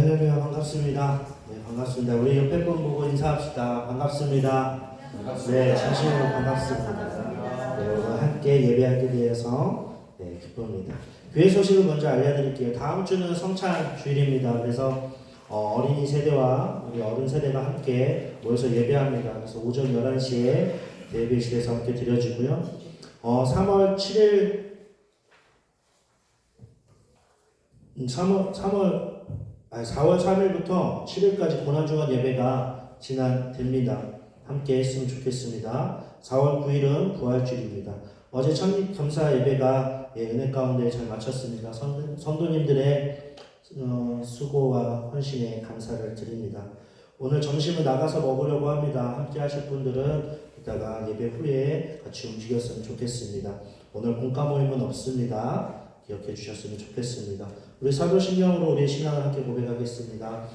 할렐루야 반갑습니다. 네, 반갑습니다. 우리 옆에 분 보고 인사합시다. 반갑습니다. 네, 진심으로 반갑습니다. 네, 오늘 함께 예배하기 위해서 기쁩니다. 교회 소식을 먼저 알려드릴게요. 다음 주는 성찬 주일입니다. 그래서 어린이 세대와 우리 어른 세대가 함께 모여서 예배합니다. 그래서 오전 11시에 예배실에서 함께 드려지고요. 3월 7일 4월 3일부터 7일까지 고난주간 예배가 진행됩니다. 함께 했으면 좋겠습니다. 4월 9일은 부활주일입니다. 어제 천립 겸사 예배가 은혜 가운데 잘 마쳤습니다. 성도님들의 수고와 헌신에 감사를 드립니다. 오늘 점심을 나가서 먹으려고 합니다. 함께 하실 분들은 이따가 예배 후에 같이 움직였으면 좋겠습니다. 오늘 공과 모임은 없습니다. 기억해 주셨으면 좋겠습니다. 우리 사도신경으로 우리의 신앙을 함께 고백하겠습니다.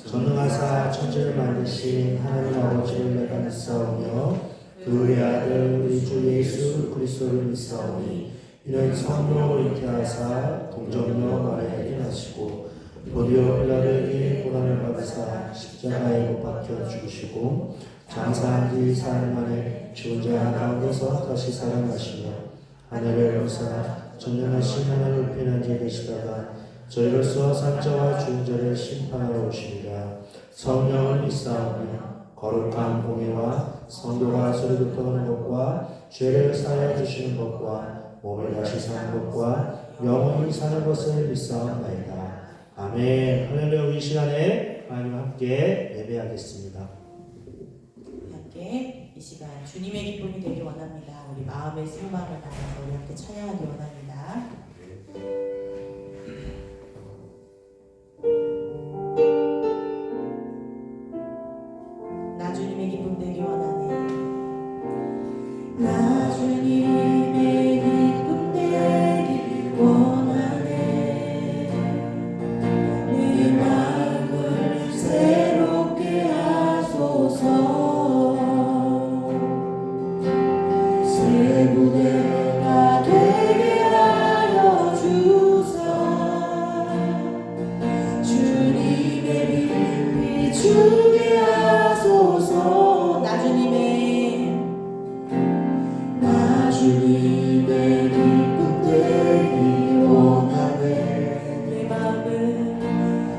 전능하사 천지를 만드신 하나님 아버지를 내가 믿사오며 그의 아들 우리 주 예수 그리스도를 믿사오니 이는 성령으로 잉태하사 동정녀 마리아에게 나시고 본디오 빌라도에게 고난을 받으사 십자가에 못 박혀 죽으시고 장사한 지 사흘 만에 죽은 자 가운데서 다시 살아나시며 하늘에 오르사 전능하신 하나님 우편에 앉아 계시다가 저희로서 산자와 죽은 자를 심판하러 오시리라. 성령을 믿사오며 거룩한 공예와 성도가 소리 듣는 것과 죄를 사하여 주시는 것과 몸을 다시 사는 것과 영원히 사는 것을 믿사옵나이다. 아멘. 할렐루야. 이 시간에 하나님과 함께 예배하겠습니다. 함께 이 시간 주님의 기쁨이 되길 원합니다. 우리 마음의 소망을 담아서 우리 함께 찬양하기 원합니다. 나 주님의 기쁨 되길 원하네. 나 주님의 기쁨 되길 원하네. 내 마음을 새롭게 하소서. 새 무대가 되게 하여 주사. 주님의 빛 비추게 하소서. 나 주님의 기쁨 되길 원하네.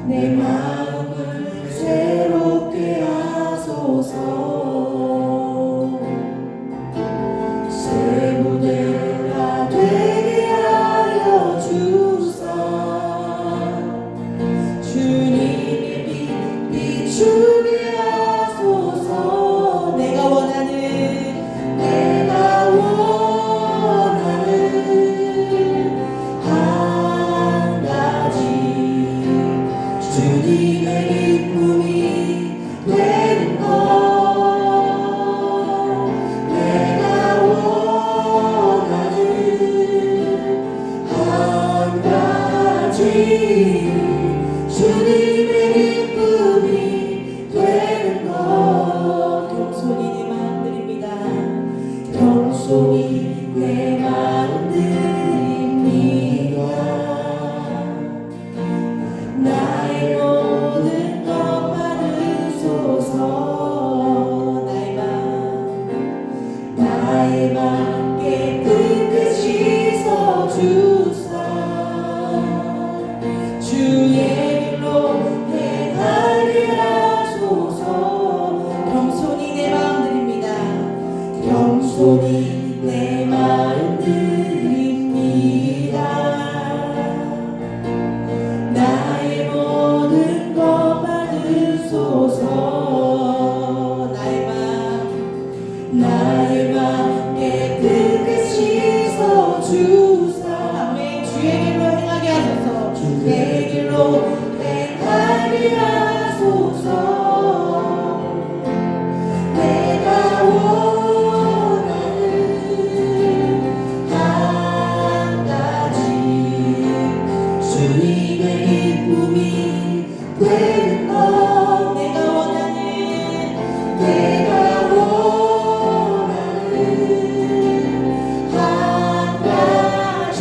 내 마음을 새롭게 하소서. 새 무대가 되게 하여 주사. 주님의 빛 비추게 하소서. 내가 원하는 한 가지 주님의 기쁨이 되는 것. 내가 원하는 한 가지 주님의 기쁨이 되는 것. 겸손히 내 마음 드립니다. 겸손히 내 마음 드립니다. 나의 모든 것 받으소서. 나의 맘 깨끗이 씻어주사. 주의 길로 행하게 하소서. 겸손히 내 마음 드립니다. 겸손히 내 마음 드립니다. 나의 모든 것 받으소서. 나의 맘 깨끗이 씻어주사. 아멘. 주의 길로 행하게 하소서. 주의 길로 행하게 하소서. 내가 원하는 한 가지 주님의 기쁨이 되는 것. 내가 원하는 한 가지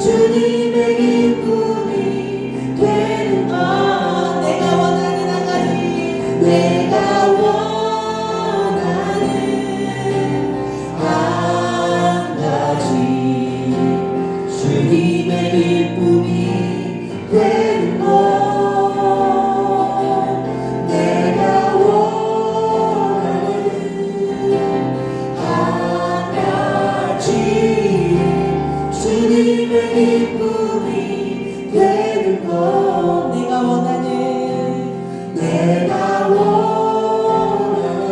주님의 기쁨이 되는 것. 내가 원하는 한 가지 주님의 기쁨이 되는 것 내가 원하는 한 가지 주님의 기쁨이 되는 것 내가 원하는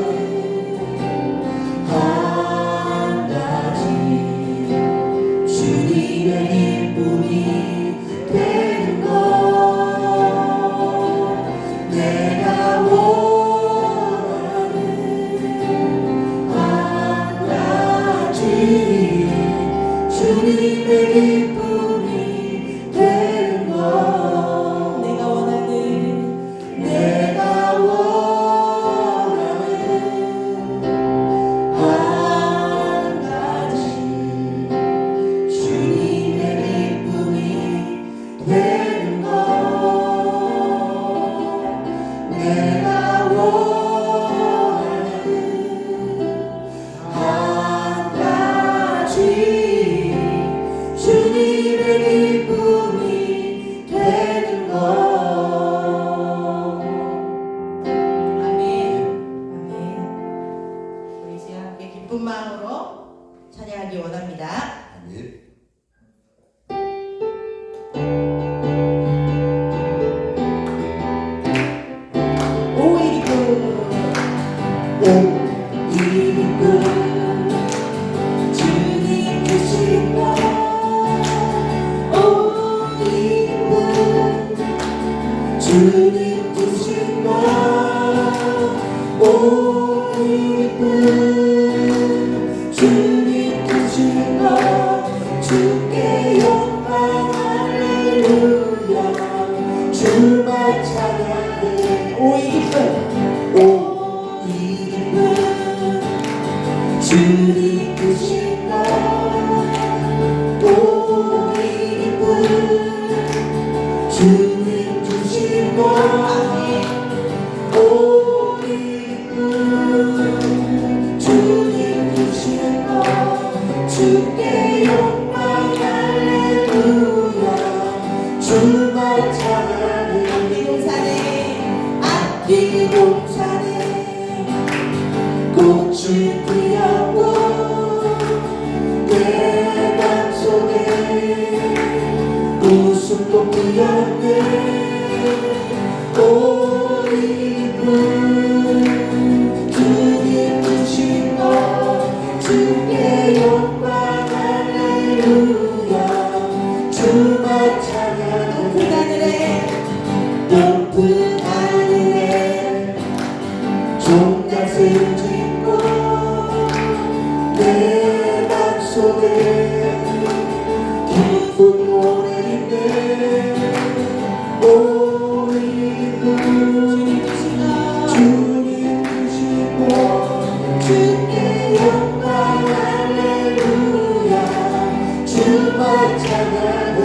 한 가지 주님의 기쁨이 되는 것 내가 원하는 한 가지 주님의 기쁨이 되는 것 내가 원하는 한 가지 주님의 기쁨이 되는 것 내가 원하는 한 가지 주님의 기쁨이 되는 것 아멘. 아멘. 우리 이제 함께 기쁜 마음으로 찬양하기 원합니다. 아멘. 오 이 기쁨 오 이 기쁨 주님 주신 것오이 기쁨 주님 주신 것오이 기쁨 주님 주신 것 주께 영광 할렐루야 주만 찬양해 오이 기쁨 오이 기쁨 주님 주신 것오이 기쁨 주님 주신 것 오이 기쁨 주님 주신 것 주께 영광 할렐루야 주만 찬양해 악기 동산에 꽃을 피었고 내 맘속에 웃음도 피었네 오이 기쁨 주님 주신 것 주께 영광 할렐루야 주만 찬양해 높은 하늘에 종갓을 짓고 내 맘속에 기쁜 노래인데 오이 기쁨 주님 주신 것 주께 영광 할렐루야 주만 찬양해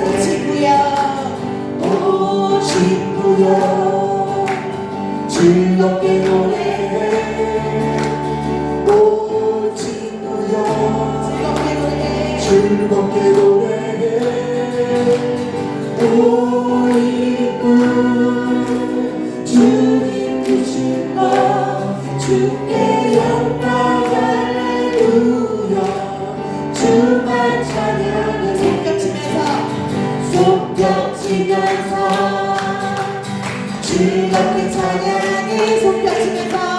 오 친구여 즐겁게 노래해 오 친구여 즐겁게 노래해 오 기쁨 주님 주신 것 주께 영광 할렐루야 주만 찬양해 손뼉치면서 즐겁게 찬양해 손뼉치면서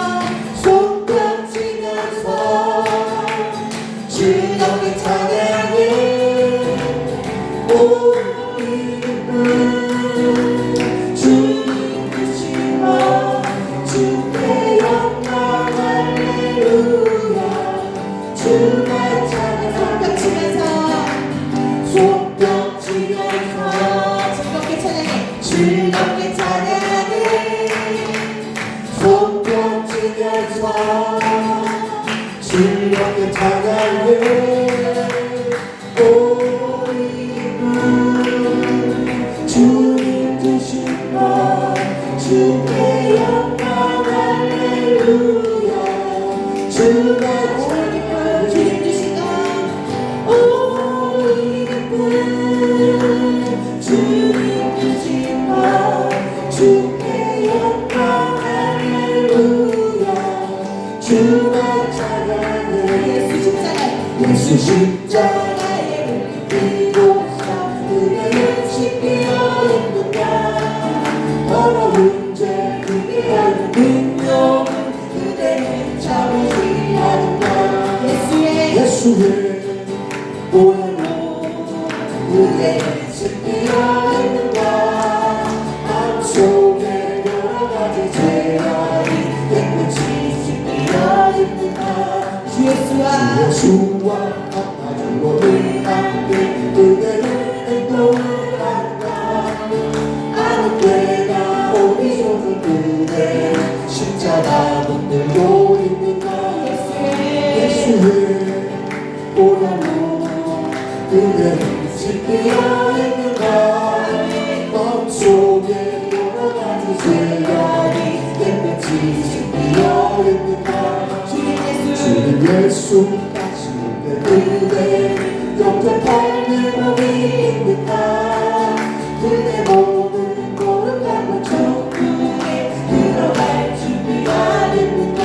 즐겁게 찬양해 오 기쁨 주님 주신 것 주께 영광 할렐루야 주만 찬양해 손뼉치면서 즐겁게 찬양해 손뼉치면서 즐겁게 찬양해 오 기쁨 주님 주신 것 주께 영광 주께 영광 할렐루야 주만 찬양해 예수 십자가에 예수 십자가에 비로소 그대를 지키려 했는가 더러운 죄 그게 하는 능력은 그대를 잡으시 하는가 예수의 보혈로 그대를 지키려 했는가 마음속에 여러 가지 죄악이 깨끗이 지키려 했는가 주 예수와 예수와 아주 오늘 함께 그대를 행동을 한다 아는 때가 오기 전에 그대 십자가 붙들고 있는가 예수의 보혈로 그대를 지키려 했는가 마음속에 여러 가지 죄악이 깨끗이 지키려 했는가 주님 예수 다시 오게 그대 영접할 내몸이 있는가 그대 몸은 거룩한 천국에 들어갈 준비가 됐는가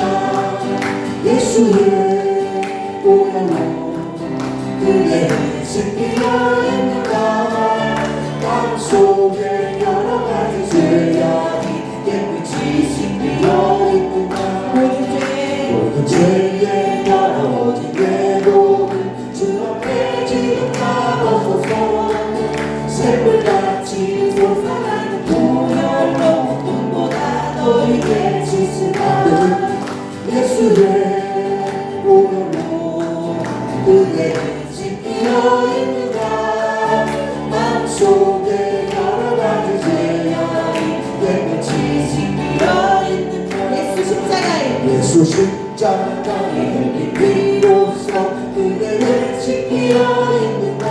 예수의 보혈로 그대를 지키려 했는가 마음속에 여러 가지 죄악이 깨끗이 지키려 했는가 모든 죄의 더러워진 내 몸을 주 앞에 지금 가둬서서 샘물같이 솟아나는 보혈로 눈보다 너에게 지스하는 예수의 보혈로 그대를 지키려 했는가 마음속에 여러 가지 죄악이 깨끗이 지키려 했는가 예수 십자가에 흘린 피로써 그대를 지키려 했는가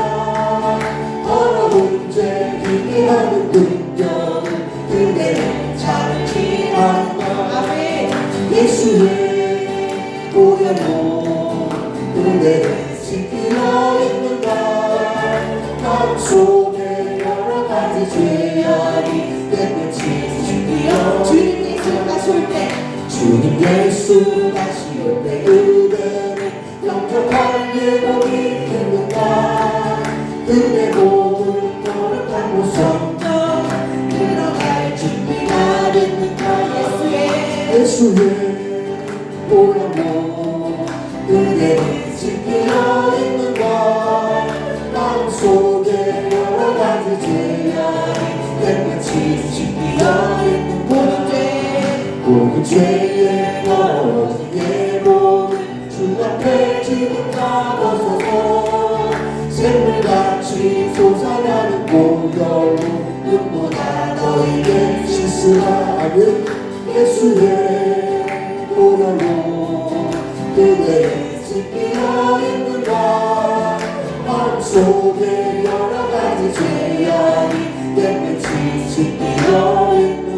더러운 죄 비게 하는 능력은 그대를 잡지 않는가 예수의 보혈로 그대를 지키려 했는가 마음속에 여러 가지 죄악이 깨끗이 지키려 주님 예수 다시 올때 주님 예수 다시 올 때 그대를 영접할 예복이 있는가 그대 몸은 거룩한 모성도 들어갈 준비가 됐는가 예수의 보혈로 그대를 지키려 했는가 마음속에 여러 가지 죄악이 깨끗이 지키려 했는가 모든 죄의 더러워진 내 몸을 주 앞에 지금 가둬서서 샘물같이 솟아나는 보혈로 눈보다 너에게 씻으라는 예수의 보혈로 그대를 지키려 했는가 마음속에 여러 가지 죄악이 깨끗이 지키려 했는가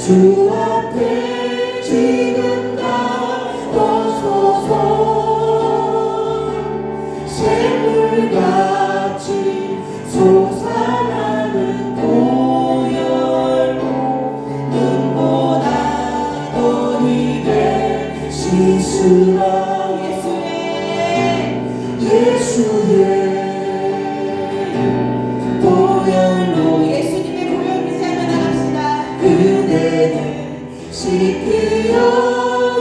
주 앞에 지금 나서서 샘물같이 솟아나는 보혈로 눈보다 더 이게 씻으라 예수의 보혈로 예수님의 보혈을 의지하며 나갑시다. 그대는 지키어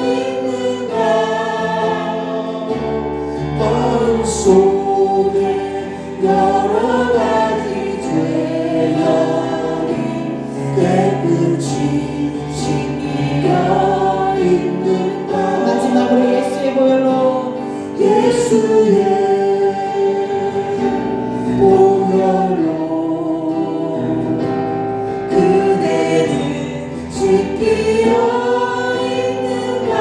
있는가 마음속에 여러 가지 죄악이 깨끗이 지키어 있는가 마지막으로 예수의 보혈로 예수의 보혈로 그대는 지키어 있는가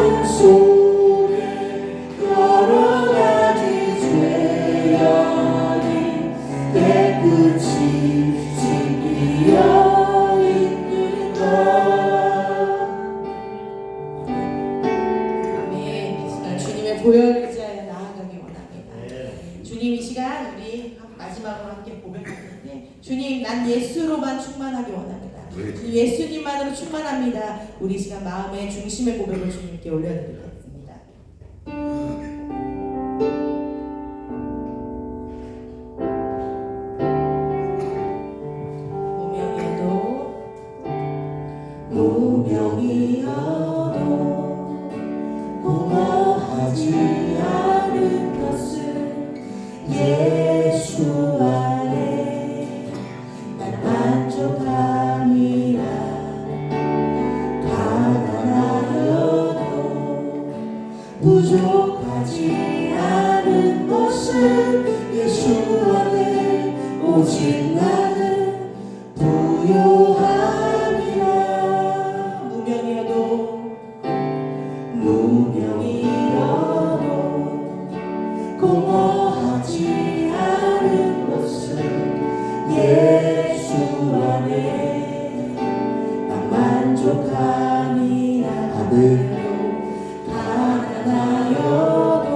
마음속에 여러 가지 죄악이 깨끗이 지키어 있는가 아멘. 이 시간 주님의 보혈을 의지하여 나아가기 원합니다. 네. 주님 이 시간 우리 마지막으로 함께 고백하는데 주님 난 예수로만 충만하기 원합니다. 주님 예수님만으로 충만합니다. 우리 이 시간 마음의 중심의 고백을 주님께 올려드리겠습니다. 무명이어도 공허하지 않은 것은 예수 안에 난 만족함이라 가난하여도 부족하지 않은 것은 예수 안에 오직 나는 부요함이라 무명이어도 공허하지 않은 것은 예수 안에 난 만족함이라 가난하여도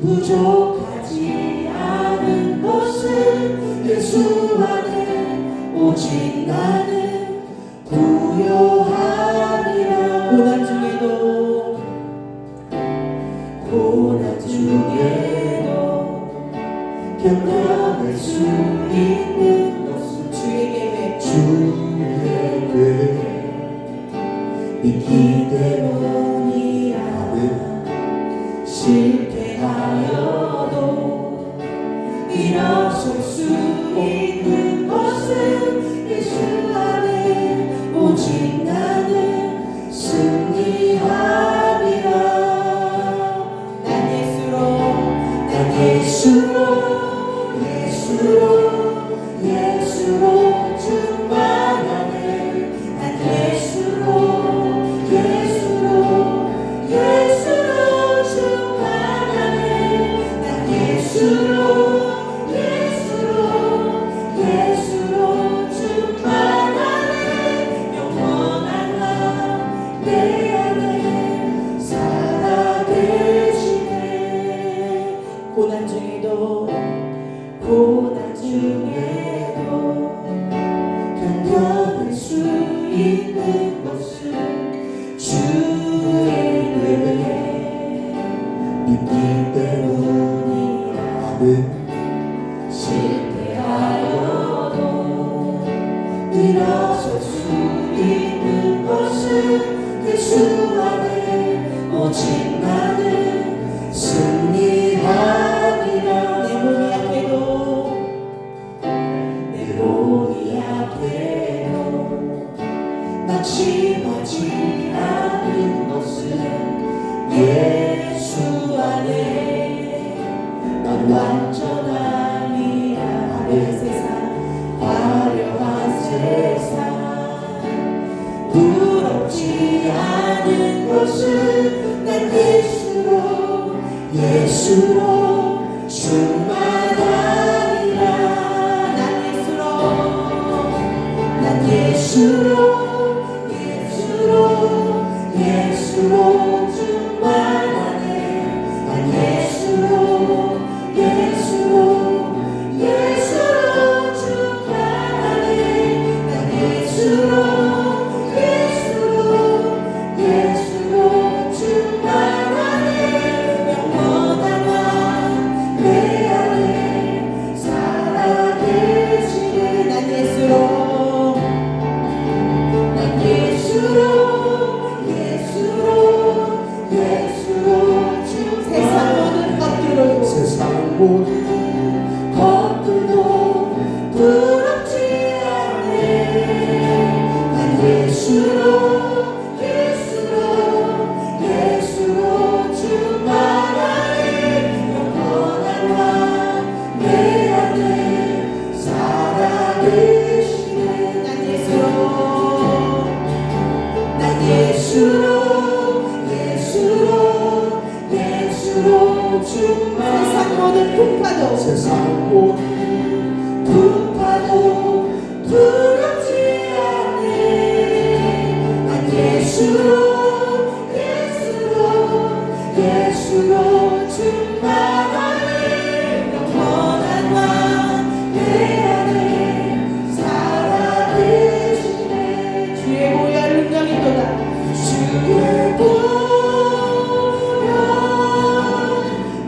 부족하지 않은 것은 예수 안에 오직 나는 부요함이라 고난 중에도 견뎌낼 수 있는 것은 주의 계획 있기 때문이라 실패하여도 일어설 수 있는 것은 예수 안에 오직 나는 승리하리라 예수로 충만하네 난 예수로 충만하네 난 예수로 충만하네 영원한 나 내 안에 살아계시네 고난 중에도 견뎌낼 수 있는 것은 주의 은혜 있기 때문이라 실패하여도 일어설 수 있는 것은 예수 안에 오직 나는 승리하리라 내 몸이 약해도 낙심하지 않은 것은 예수 안에 난 완전함이라 화려한 세상 부럽지 않은 것은 난 예수로 충만하리라 난 예수로 충만하네 난 예수로 충만하네 난 예수로 충만하네 세상 모든 풍파도 세상 모든 풍파도 두렵지 않네. 난 예수로 충만하네. 영원한 왕 내 안에 살아계시네. 주의 보혈 능력이 또다 주의 보혈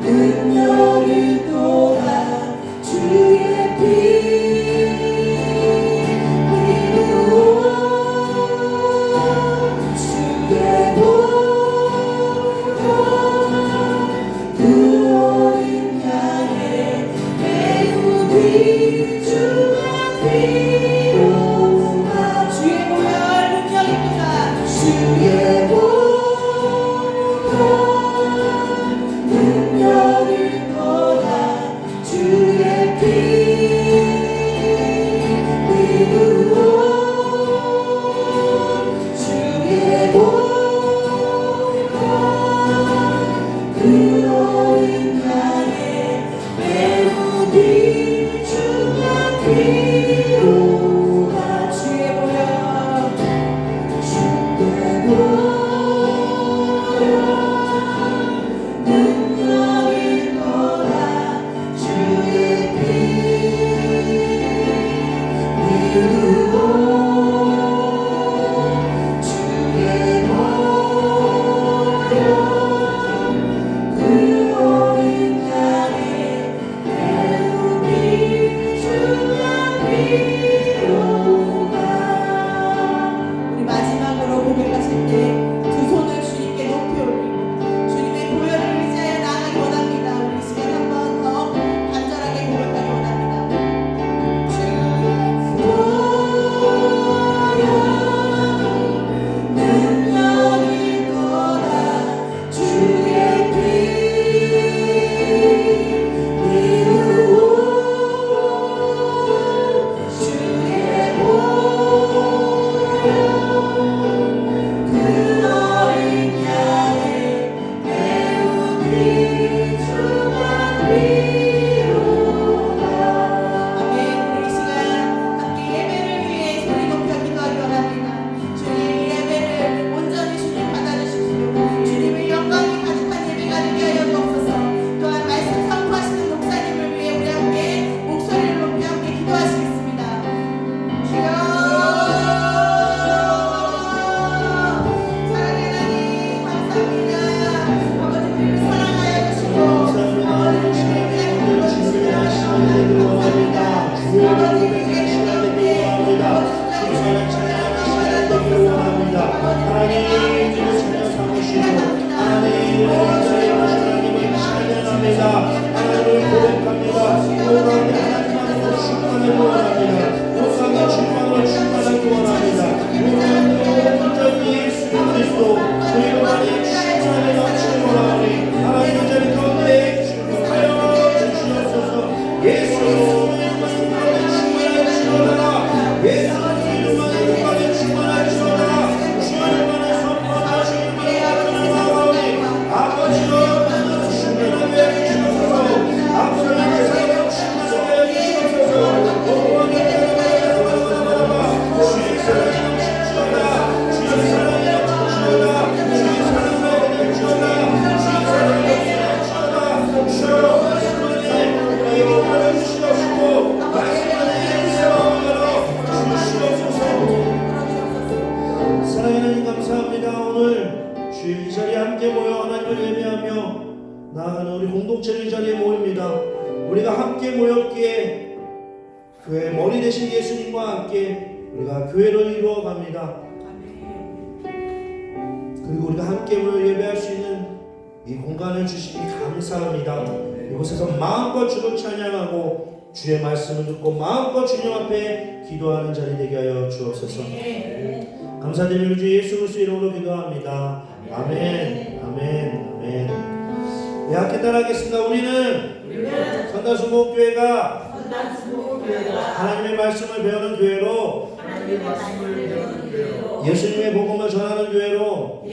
능력이 또다 주의 피 위로 주의 보혈 그 어린 양의 매우 귀중한 피로가 주의 보혈 능력이 또다 주의 보혈 능력이 또다 주의 피 위로 주의 보혈 그 어린 양의 매우 귀중한 피로가 주의 보혈 주의 보혈 능력이 또다 주의 피 위로 주의 보혈 그 어린 양의 매우 귀중한 피로가 우리 마지막으로 고백하실 때 두 손을 주님께 높이 올리고 주님의 보혈을 의지하여 나아가기 원합니다. 우리 이 시간 한 번 더 간절하게 고백하기 원합니다. 능력이 또다 주의 피 위로 주의 보혈 그 어린 양의 매우 귀중한 피로가 아멘. 우리 이 시간 함께 예배를 위해 소리 높여 기도하기 원합니다. 주님 이 예배를 온전히 주님 받아주십시오. 주님의 영광이 가득한 예배가 되게 하여 주옵소서. 또한 말씀 선포하시는 목사님을 위해 우리 함께 목소리를 높여 함께 기도하시겠습니다. 주여 사랑의 하나님 감사합니다. 아버지 우리를 사랑하여 주시고 감사합니다. 이 시간에 오늘 주님의 하시는 일을 원합니다. 주의 고백의 시간을 되길 원합니다. 주님을 찬양하는 시간을 되길 원합니다. 하나님 주를 찬양 삼으시고 하나님 우리 자리에 오신 하나님을 찬양합니다. 하나님을 고백합니다. 오늘의 하나님만으로 충만하기 원합니다. 오늘의 충만으로 충만하기 원합니다. 오늘의 온전히 예수 그리스도 그리고 하나님 충만하게 넘치기 원하오니 하나님 이 자리 가운데 축복하여 주시옵소서. 예수 그리스도의 이름으로 충만하시오라. 예수 그리스도의 이름으로 충만하시오라. 주의 이름으로 선포하시기 바라오니 아버지여 나를 충만하게 해주시옵소서. 아버지의 사랑을 충만하게 해주시옵소서. 주의 사랑이 넘치시오라. 주의 사랑이 넘치시오라. 주의 사랑을 해주시오라. 주의 사랑을 해주시오라. 주여 말씀을 우리에게 알려주시옵시고 말씀을 주시옵소서. 사랑하는 하나님 감사합니다. 오늘 주일 이 자리에 함께 모여 하나님을 예배하며 나아가는 우리 공동체의 자리에 모입니다. 우리가 함께 모였기에 교회 머리 되신 예수님과 함께 우리가 교회를 이루어 갑니다. 그리고 우리가 함께 모여 예배할 수 있는 이 공간을 주시니 감사합니다. 이곳에서 마음껏 주를 찬양하고 주의 말씀을 듣고 마음껏 주님 앞에 기도하는 자리 되게 하여 주옵소서. 감사드리며 주 예수 그리스도 이름으로 기도합니다. 아멘. 아멘. 아멘. 네, 함께 따라하겠습니다. 우리는 선다수목교회가 하나님의 말씀을 배우는 교회로 예수님의 복음을 전하는 교회로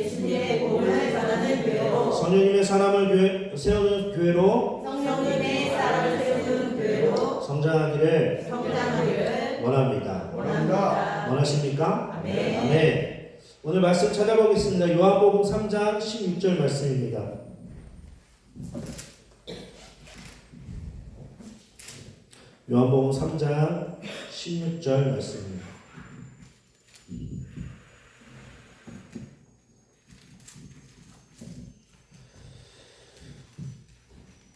성령님의 사람을 세우는 교회로 성령님의 사람을 세우는 교회로 성장하기를 성장하기를 원합니다. 원합니다. 원하십니까? 아멘. 아멘. 오늘 말씀 찾아보겠습니다. 요한복음 3장 16절 말씀입니다. 요한복음 3장 16절 말씀입니다.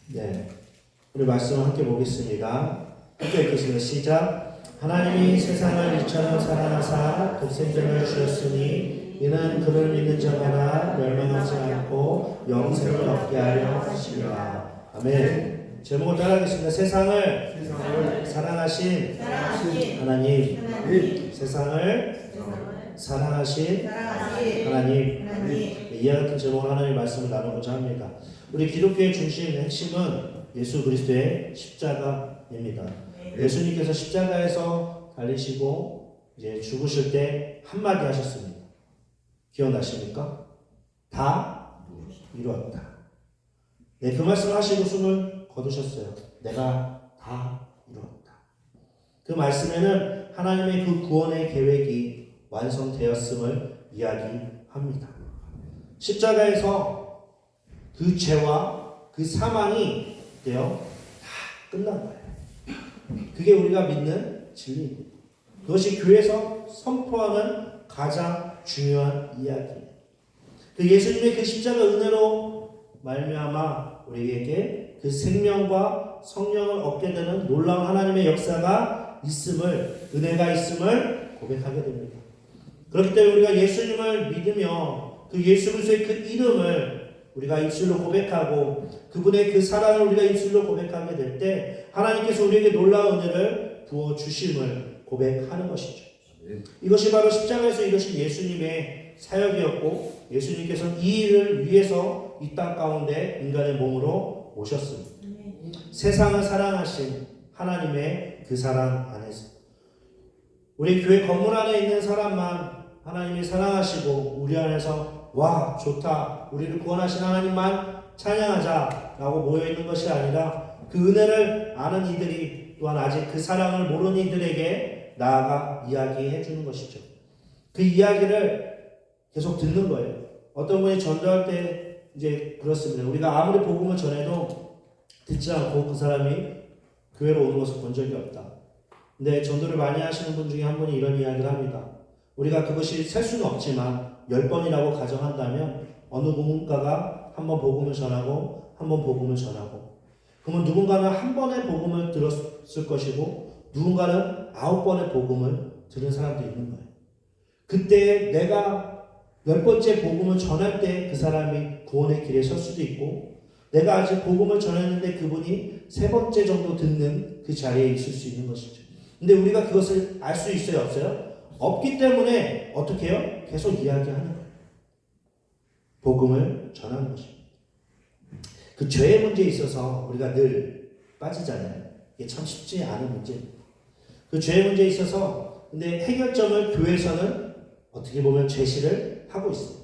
네, 우리 말씀을 함께 보겠습니다. 함께 읽겠습니다. 시작. 하나님이 세상을 이처럼 사랑하사 독생자를 주셨으니 이는 그를 믿는 자마다 멸망하지 않고 영생을 얻게 하려 하심이라. 아멘. 제목을 따라하겠습니다. 세상을 사랑하신 하나님, 세상을 사랑하신 하나님. 이와 같은 제목으로 하나님의 말씀을 나누고자 합니다. 우리 기독교의 중심 핵심은 예수 그리스도의 십자가입니다. 예수님께서 십자가에서 달리시고 이제 죽으실 때 한마디 하셨습니다. 기억나십니까? 다 이루었다. 네, 그 말씀 하시고 숨을 거두셨어요. 내가 다 이루었다. 그 말씀에는 하나님의 그 구원의 계획이 완성되었음을 이야기합니다. 십자가에서 그 죄와 그 사망이 되어 다 끝난 거예요. 그게 우리가 믿는 진리입니다. 그것이 교회에서 선포하는 가장 중요한 이야기예요. 그 예수님의 그 십자가 은혜로 말미암아 우리에게 그 생명과 성령을 얻게 되는 놀라운 하나님의 역사가 있음을, 은혜가 있음을 고백하게 됩니다. 그렇기 때문에 우리가 예수님을 믿으며 그 예수 그리스도의 그 이름을 우리가 입술로 고백하고 그분의 그 사랑을 우리가 입술로 고백하게 될 때 하나님께서 우리에게 놀라운 은혜를 부어주심을 고백하는 것이죠. 이것이 바로 십자가에서 이루신 예수님의 사역이었고 예수님께서 이 일을 위해서 이 땅 가운데 인간의 몸으로 오셨습니다. 세상을 사랑하신 하나님의 그 사랑 안에서 우리 교회 건물 안에 있는 사람만 하나님이 사랑하시고 우리 안에서 와 좋다 우리를 구원하신 하나님만 찬양하자라고 모여있는 것이 아니라 그 은혜를 아는 이들이 또한 아직 그 사랑을 모르는 이들에게 나아가 이야기해 주는 것이죠. 그 이야기를 계속 듣는 거예요. 어떤 분이 전도할 때 이제 그렇습니다. 우리가 아무리 복음을 전해도 듣지 않고 그 사람이 교회로 오는 것을 본 적이 없다. 근데 전도를 많이 하시는 분 중에 한 분이 이런 이야기를 합니다. 우리가 그것이 셀 수는 없지만 10번이라고 가정한다면 어느 누군가가 한 번 복음을 전하고 한 번 복음을 전하고 그러면 누군가는 한 번의 복음을 들었을 것이고 누군가는 9번의 복음을 들은 사람도 있는 거예요. 그때 내가 10번째 복음을 전할 때 그 사람이 구원의 길에 설 수도 있고 내가 아직 복음을 전했는데 그분이 3번째 정도 듣는 그 자리에 있을 수 있는 것이죠. 근데 우리가 그것을 알 수 있어요? 없어요? 없기 때문에 어떻게 해요? 계속 이야기하는 거예요. 복음을 전하는 것입니다. 그 죄의 문제에 있어서 우리가 늘 빠지잖아요. 이게 참 쉽지 않은 문제입니다. 그 죄의 문제에 있어서 근데 해결점을 교회에서는 어떻게 보면 제시를 하고 있어요.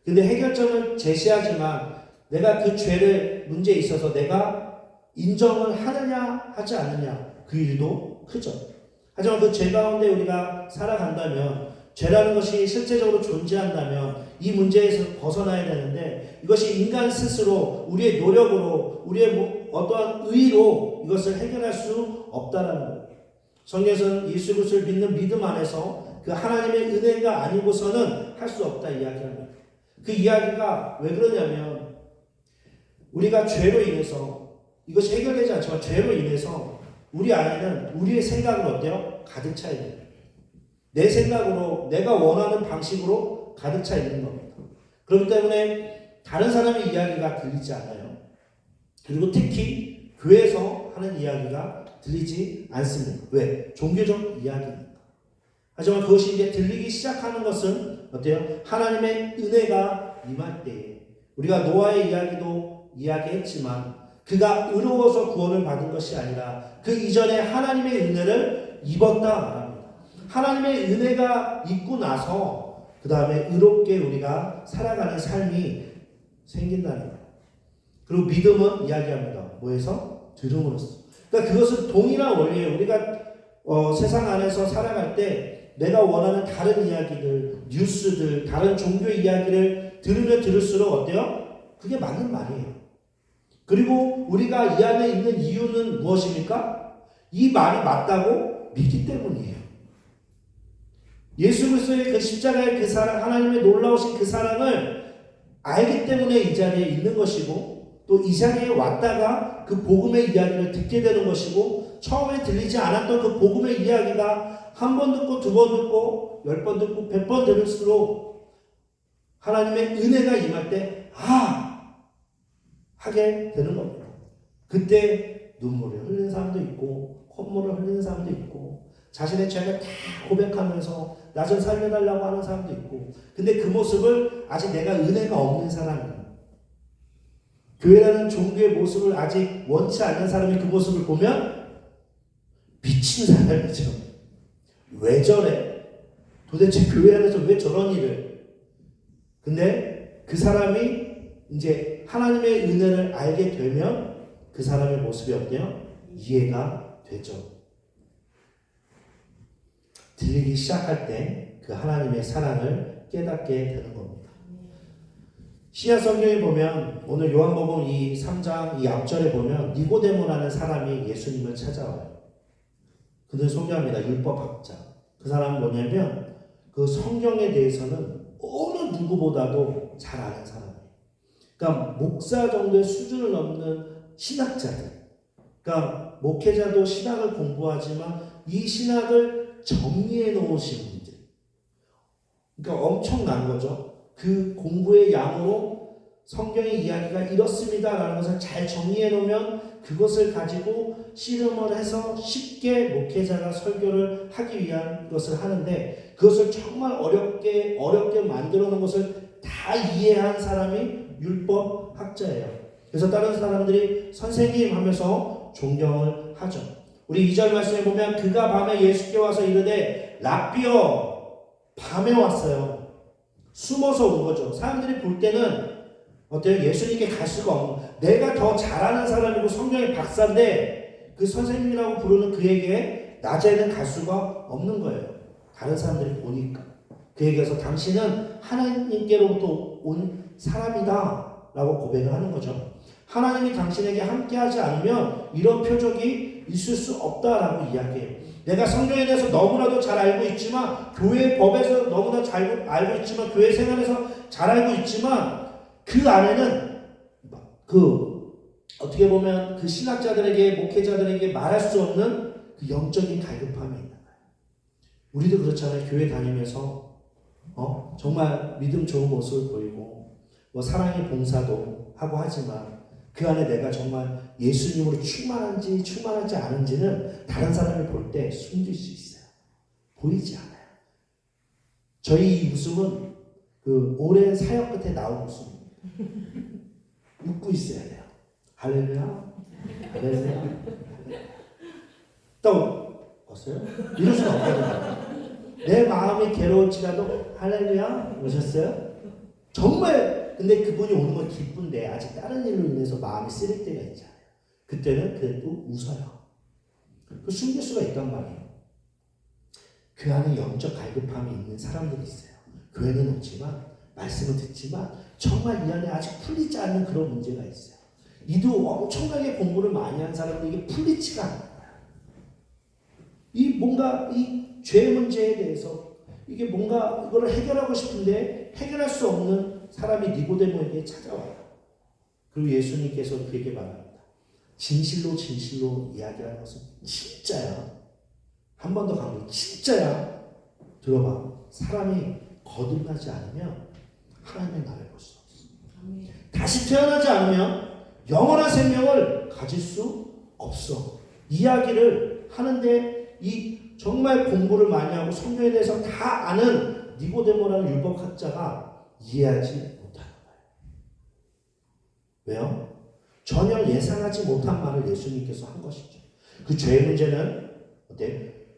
근데 해결점을 제시하지만 내가 그 죄를 문제에 있어서 내가 인정을 하느냐 하지 않느냐 그 일도 크죠. 하지만 그 죄 가운데 우리가 살아간다면 죄라는 것이 실제적으로 존재한다면 이 문제에서 벗어나야 되는데 이것이 인간 스스로 우리의 노력으로 우리의 어떠한 의로 이것을 해결할 수 없다라는 거예요. 성경에서는 예수 그리스도를 믿는 믿음 안에서 그 하나님의 은혜가 아니고서는 할 수 없다 이야기합니다. 그 이야기가 왜 그러냐면 우리가 죄로 인해서 이것이 해결되지 않지만 죄로 인해서 우리 안에는 우리의 생각은 어때요? 가득 차 있는 거예요. 내 생각으로 내가 원하는 방식으로 가득 차 있는 겁니다. 그렇기 때문에 다른 사람의 이야기가 들리지 않아요. 그리고 특히 교회에서 하는 이야기가 들리지 않습니다. 왜? 종교적 이야기니까. 하지만 그것이 이제 들리기 시작하는 것은 어때요? 하나님의 은혜가 임할 때에 우리가 노아의 이야기도 이야기했지만 그가 의로워서 구원을 받은 것이 아니라 그 이전에 하나님의 은혜를 입었다 말합니다. 하나님의 은혜가 있고 나서 그 다음에 의롭게 우리가 살아가는 삶이 생긴다는 거예요. 그리고 믿음은 이야기합니다. 뭐해서? 들음으로써. 그러니까 그것은 동일한 원리예요. 우리가 세상 안에서 살아갈 때 내가 원하는 다른 이야기들, 뉴스들, 다른 종교 이야기를 들으면 들을수록 어때요? 그게 맞는 말이에요. 그리고 우리가 이 안에 있는 이유는 무엇입니까? 이 말이 맞다고 믿기 때문이에요. 예수 그리스도의 그 십자가의 그 사랑, 하나님의 놀라우신 그 사랑을 알기 때문에 이 자리에 있는 것이고, 또 이 자리에 왔다가 그 복음의 이야기를 듣게 되는 것이고, 처음에 들리지 않았던 그 복음의 이야기가 한 번 듣고, 두 번 듣고, 10번 듣고, 100번 들을수록 하나님의 은혜가 임할 때 하게 되는 겁니다. 그때 눈물을 흘리는 사람도 있고, 콧물을 흘리는 사람도 있고, 자신의 죄를 다 고백하면서 나 좀 살려달라고 하는 사람도 있고, 근데 그 모습을 아직 내가 은혜가 없는 사람이에요. 교회라는 종교의 모습을 아직 원치 않는 사람이 그 모습을 보면 미친 사람이죠. 왜 저래? 도대체 교회 안에서 왜 저런 일을? 근데 그 사람이 이제 하나님의 은혜를 알게 되면 그 사람의 모습이 어때요? 이해가 되죠. 들리기 시작할 때 그 하나님의 사랑을 깨닫게 되는 겁니다. 신약 성경에 보면 오늘 요한복음 이 3장 이 앞절에 보면 니고데모라는 사람이 예수님을 찾아와요. 그는 소개합니다. 율법학자. 그 사람은 뭐냐면 그 성경에 대해서는 어느 누구보다도 잘 아는 사람이에요. 그러니까 목사 정도의 수준을 넘는 신학자들. 그러니까 목회자도 신학을 공부하지만 이 신학을 정리해 놓으신 분들. 그러니까 엄청난 거죠. 그 공부의 양으로 성경의 이야기가 이렇습니다라는 것을 잘 정리해 놓으면 그것을 가지고 씨름을 해서 쉽게 목회자가 설교를 하기 위한 것을 하는데, 그것을 정말 어렵게 만들어 놓은 것을 다 이해한 사람이 율법학자예요. 그래서 다른 사람들이 선생님 하면서 존경을 하죠. 우리 2절 말씀에 보면 그가 밤에 예수께 와서 이르되 랍비여, 밤에 왔어요. 숨어서 온 거죠. 사람들이 볼 때는 어때요? 예수님께 갈 수가 없는, 내가 더 잘하는 사람이고 성경의 박사인데 그 선생님이라고 부르는 그에게 낮에는 갈 수가 없는 거예요. 다른 사람들이 보니까. 그에게서 당신은 하나님께로부터 온 사람이다 라고 고백을 하는 거죠. 하나님이 당신에게 함께하지 않으면 이런 표적이 있을 수 없다라고 이야기해요. 내가 성경에 대해서 너무나도 잘 알고 있지만, 교회 법에서 너무나 잘 알고 있지만, 교회 생활에서 잘 알고 있지만, 그 안에는 어떻게 보면 그 신학자들에게, 목회자들에게 말할 수 없는 그 영적인 갈급함이 있는 거예요. 우리도 그렇잖아요. 교회 다니면서 정말 믿음 좋은 모습을 보이고 뭐 사랑의 봉사도 하고 하지만 그 안에 내가 정말 예수님으로 충만하지 않은지는 다른 사람이 볼 때 숨길 수 있어요. 보이지 않아요. 저희 이 웃음은 그 오랜 사역 끝에 나온 웃음입니다. 웃고 있어야 돼요. 할렐루야, 할렐루야. 또 왔어요? 이럴 수가 없거든요. 내 마음이 괴로울지라도 할렐루야 오셨어요? 정말. 근데 그분이 오는 건 기쁜데 아직 다른 일로 인해서 마음이 쓰릴 때가 있잖아요. 그때는 그래도 웃어요. 그 숨길 수가 있단 말이에요. 그 안에 영적 갈급함이 있는 사람들이 있어요. 교회는 없지만, 말씀을 듣지만 정말 이 안에 아직 풀리지 않는 그런 문제가 있어요. 이도 엄청나게 공부를 많이 한 사람들에게 풀리지가 않아요. 뭔가 이 죄 문제에 대해서 이게 뭔가 이걸 해결하고 싶은데 해결할 수 없는 사람이 니고데모에게 찾아와요. 그리고 예수님께서 그에게 말합니다. 진실로 이야기하는 것은 진짜야. 한 번 더 강조, 진짜야. 들어봐. 사람이 거듭나지 않으면 하나님의 나라를 볼 수 없어. 다시 태어나지 않으면 영원한 생명을 가질 수 없어. 이야기를 하는데 이 정말 공부를 많이 하고 성경에 대해서 다 아는 니고데모라는 율법학자가 이해하지 못하는 거예요. 왜요? 전혀 예상하지 못한 말을 예수님께서 한 것이죠. 그 죄의 문제는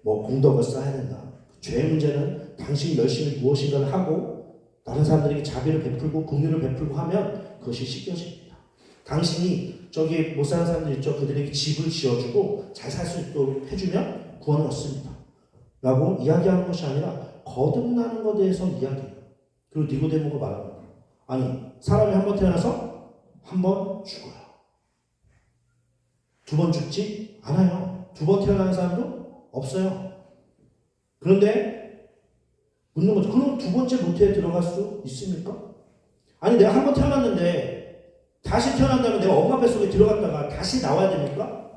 뭐 공덕을 쌓아야 된다. 그 죄의 문제는 당신이 열심히 무엇인가를 하고 다른 사람들에게 자비를 베풀고 긍휼을 베풀고 하면 그것이 씻겨집니다. 당신이 저기 못 사는 사람들 있죠. 그들에게 집을 지어주고 잘 살 수 있도록 해주면 구원을 얻습니다. 라고 이야기하는 것이 아니라 거듭나는 것에 대해서 이야기해요. 그리고 니고데모가 말합니다. 아니, 사람이 한 번 태어나서 한 번 죽어요. 두 번 죽지 않아요. 두 번 태어나는 사람도 없어요. 그런데 묻는 거죠. 그럼 두 번째 모태에 들어갈 수 있습니까? 아니, 내가 한 번 태어났는데 다시 태어난다면 내가 엄마 뱃속에 들어갔다가 다시 나와야 됩니까?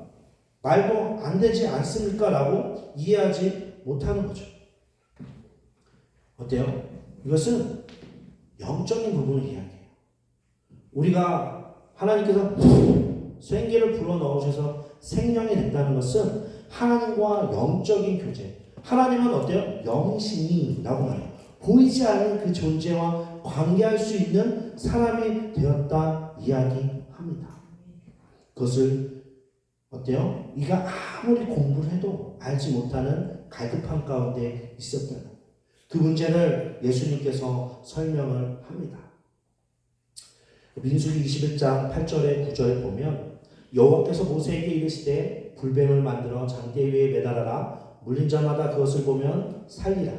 말도 안 되지 않습니까? 라고 이해하지 못하는 거죠. 어때요? 이것은 영적인 부분을 이야기해요. 우리가 하나님께서 생기를 불어넣으셔서 생명이 된다는 것은 하나님과 영적인 교제. 하나님은 어때요? 영신이라고 말해요. 보이지 않는 그 존재와 관계할 수 있는 사람이 되었다 이야기합니다. 그것을 어때요? 네가 아무리 공부를 해도 알지 못하는 갈급함 가운데 있었다는 그 문제를 예수님께서 설명을 합니다. 민수기 21장 8절에 9절에 보면 여호와께서 모세에게 이르시되 불뱀을 만들어 장대 위에 매달아라. 물린 자마다 그것을 보면 살리라.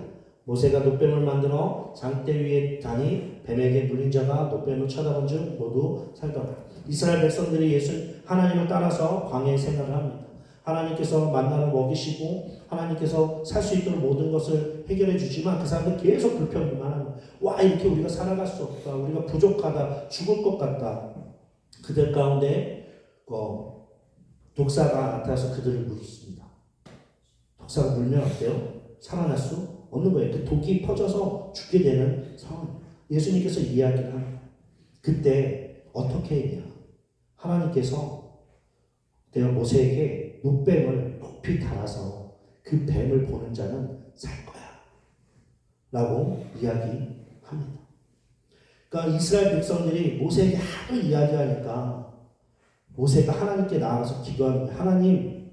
모세가 놋뱀을 만들어 장대 위에 다니 뱀에게 물린 자가 놋뱀을 쳐다본 즉 모두 살더라. 이스라엘 백성들이 하나님을 따라서 광야에 생활을 합니다. 하나님께서 만나를 먹이시고 하나님께서 살 수 있도록 모든 것을 해결해 주지만 그 사람들 계속 불평만 하는 와 이렇게 우리가 살아갈 수 없다. 우리가 부족하다. 죽을 것 같다. 그들 가운데 독사가 나타나서 그들을 물습니다. 독사가 물면 어때요? 살아날 수 없는 거예요. 그 독이 퍼져서 죽게 되는 상황. 예수님께서 이야기를 합니다. 그때 어떻게 했냐? 하나님께서 모세에게 놋뱀을 높이 달아서 그 뱀을 보는 자는 살 거야 라고 이야기합니다. 그러니까 이스라엘 백성들이 모세에게 하도 이야기하니까 모세가 하나님께 나아가서 기도하는 거예요. 하나님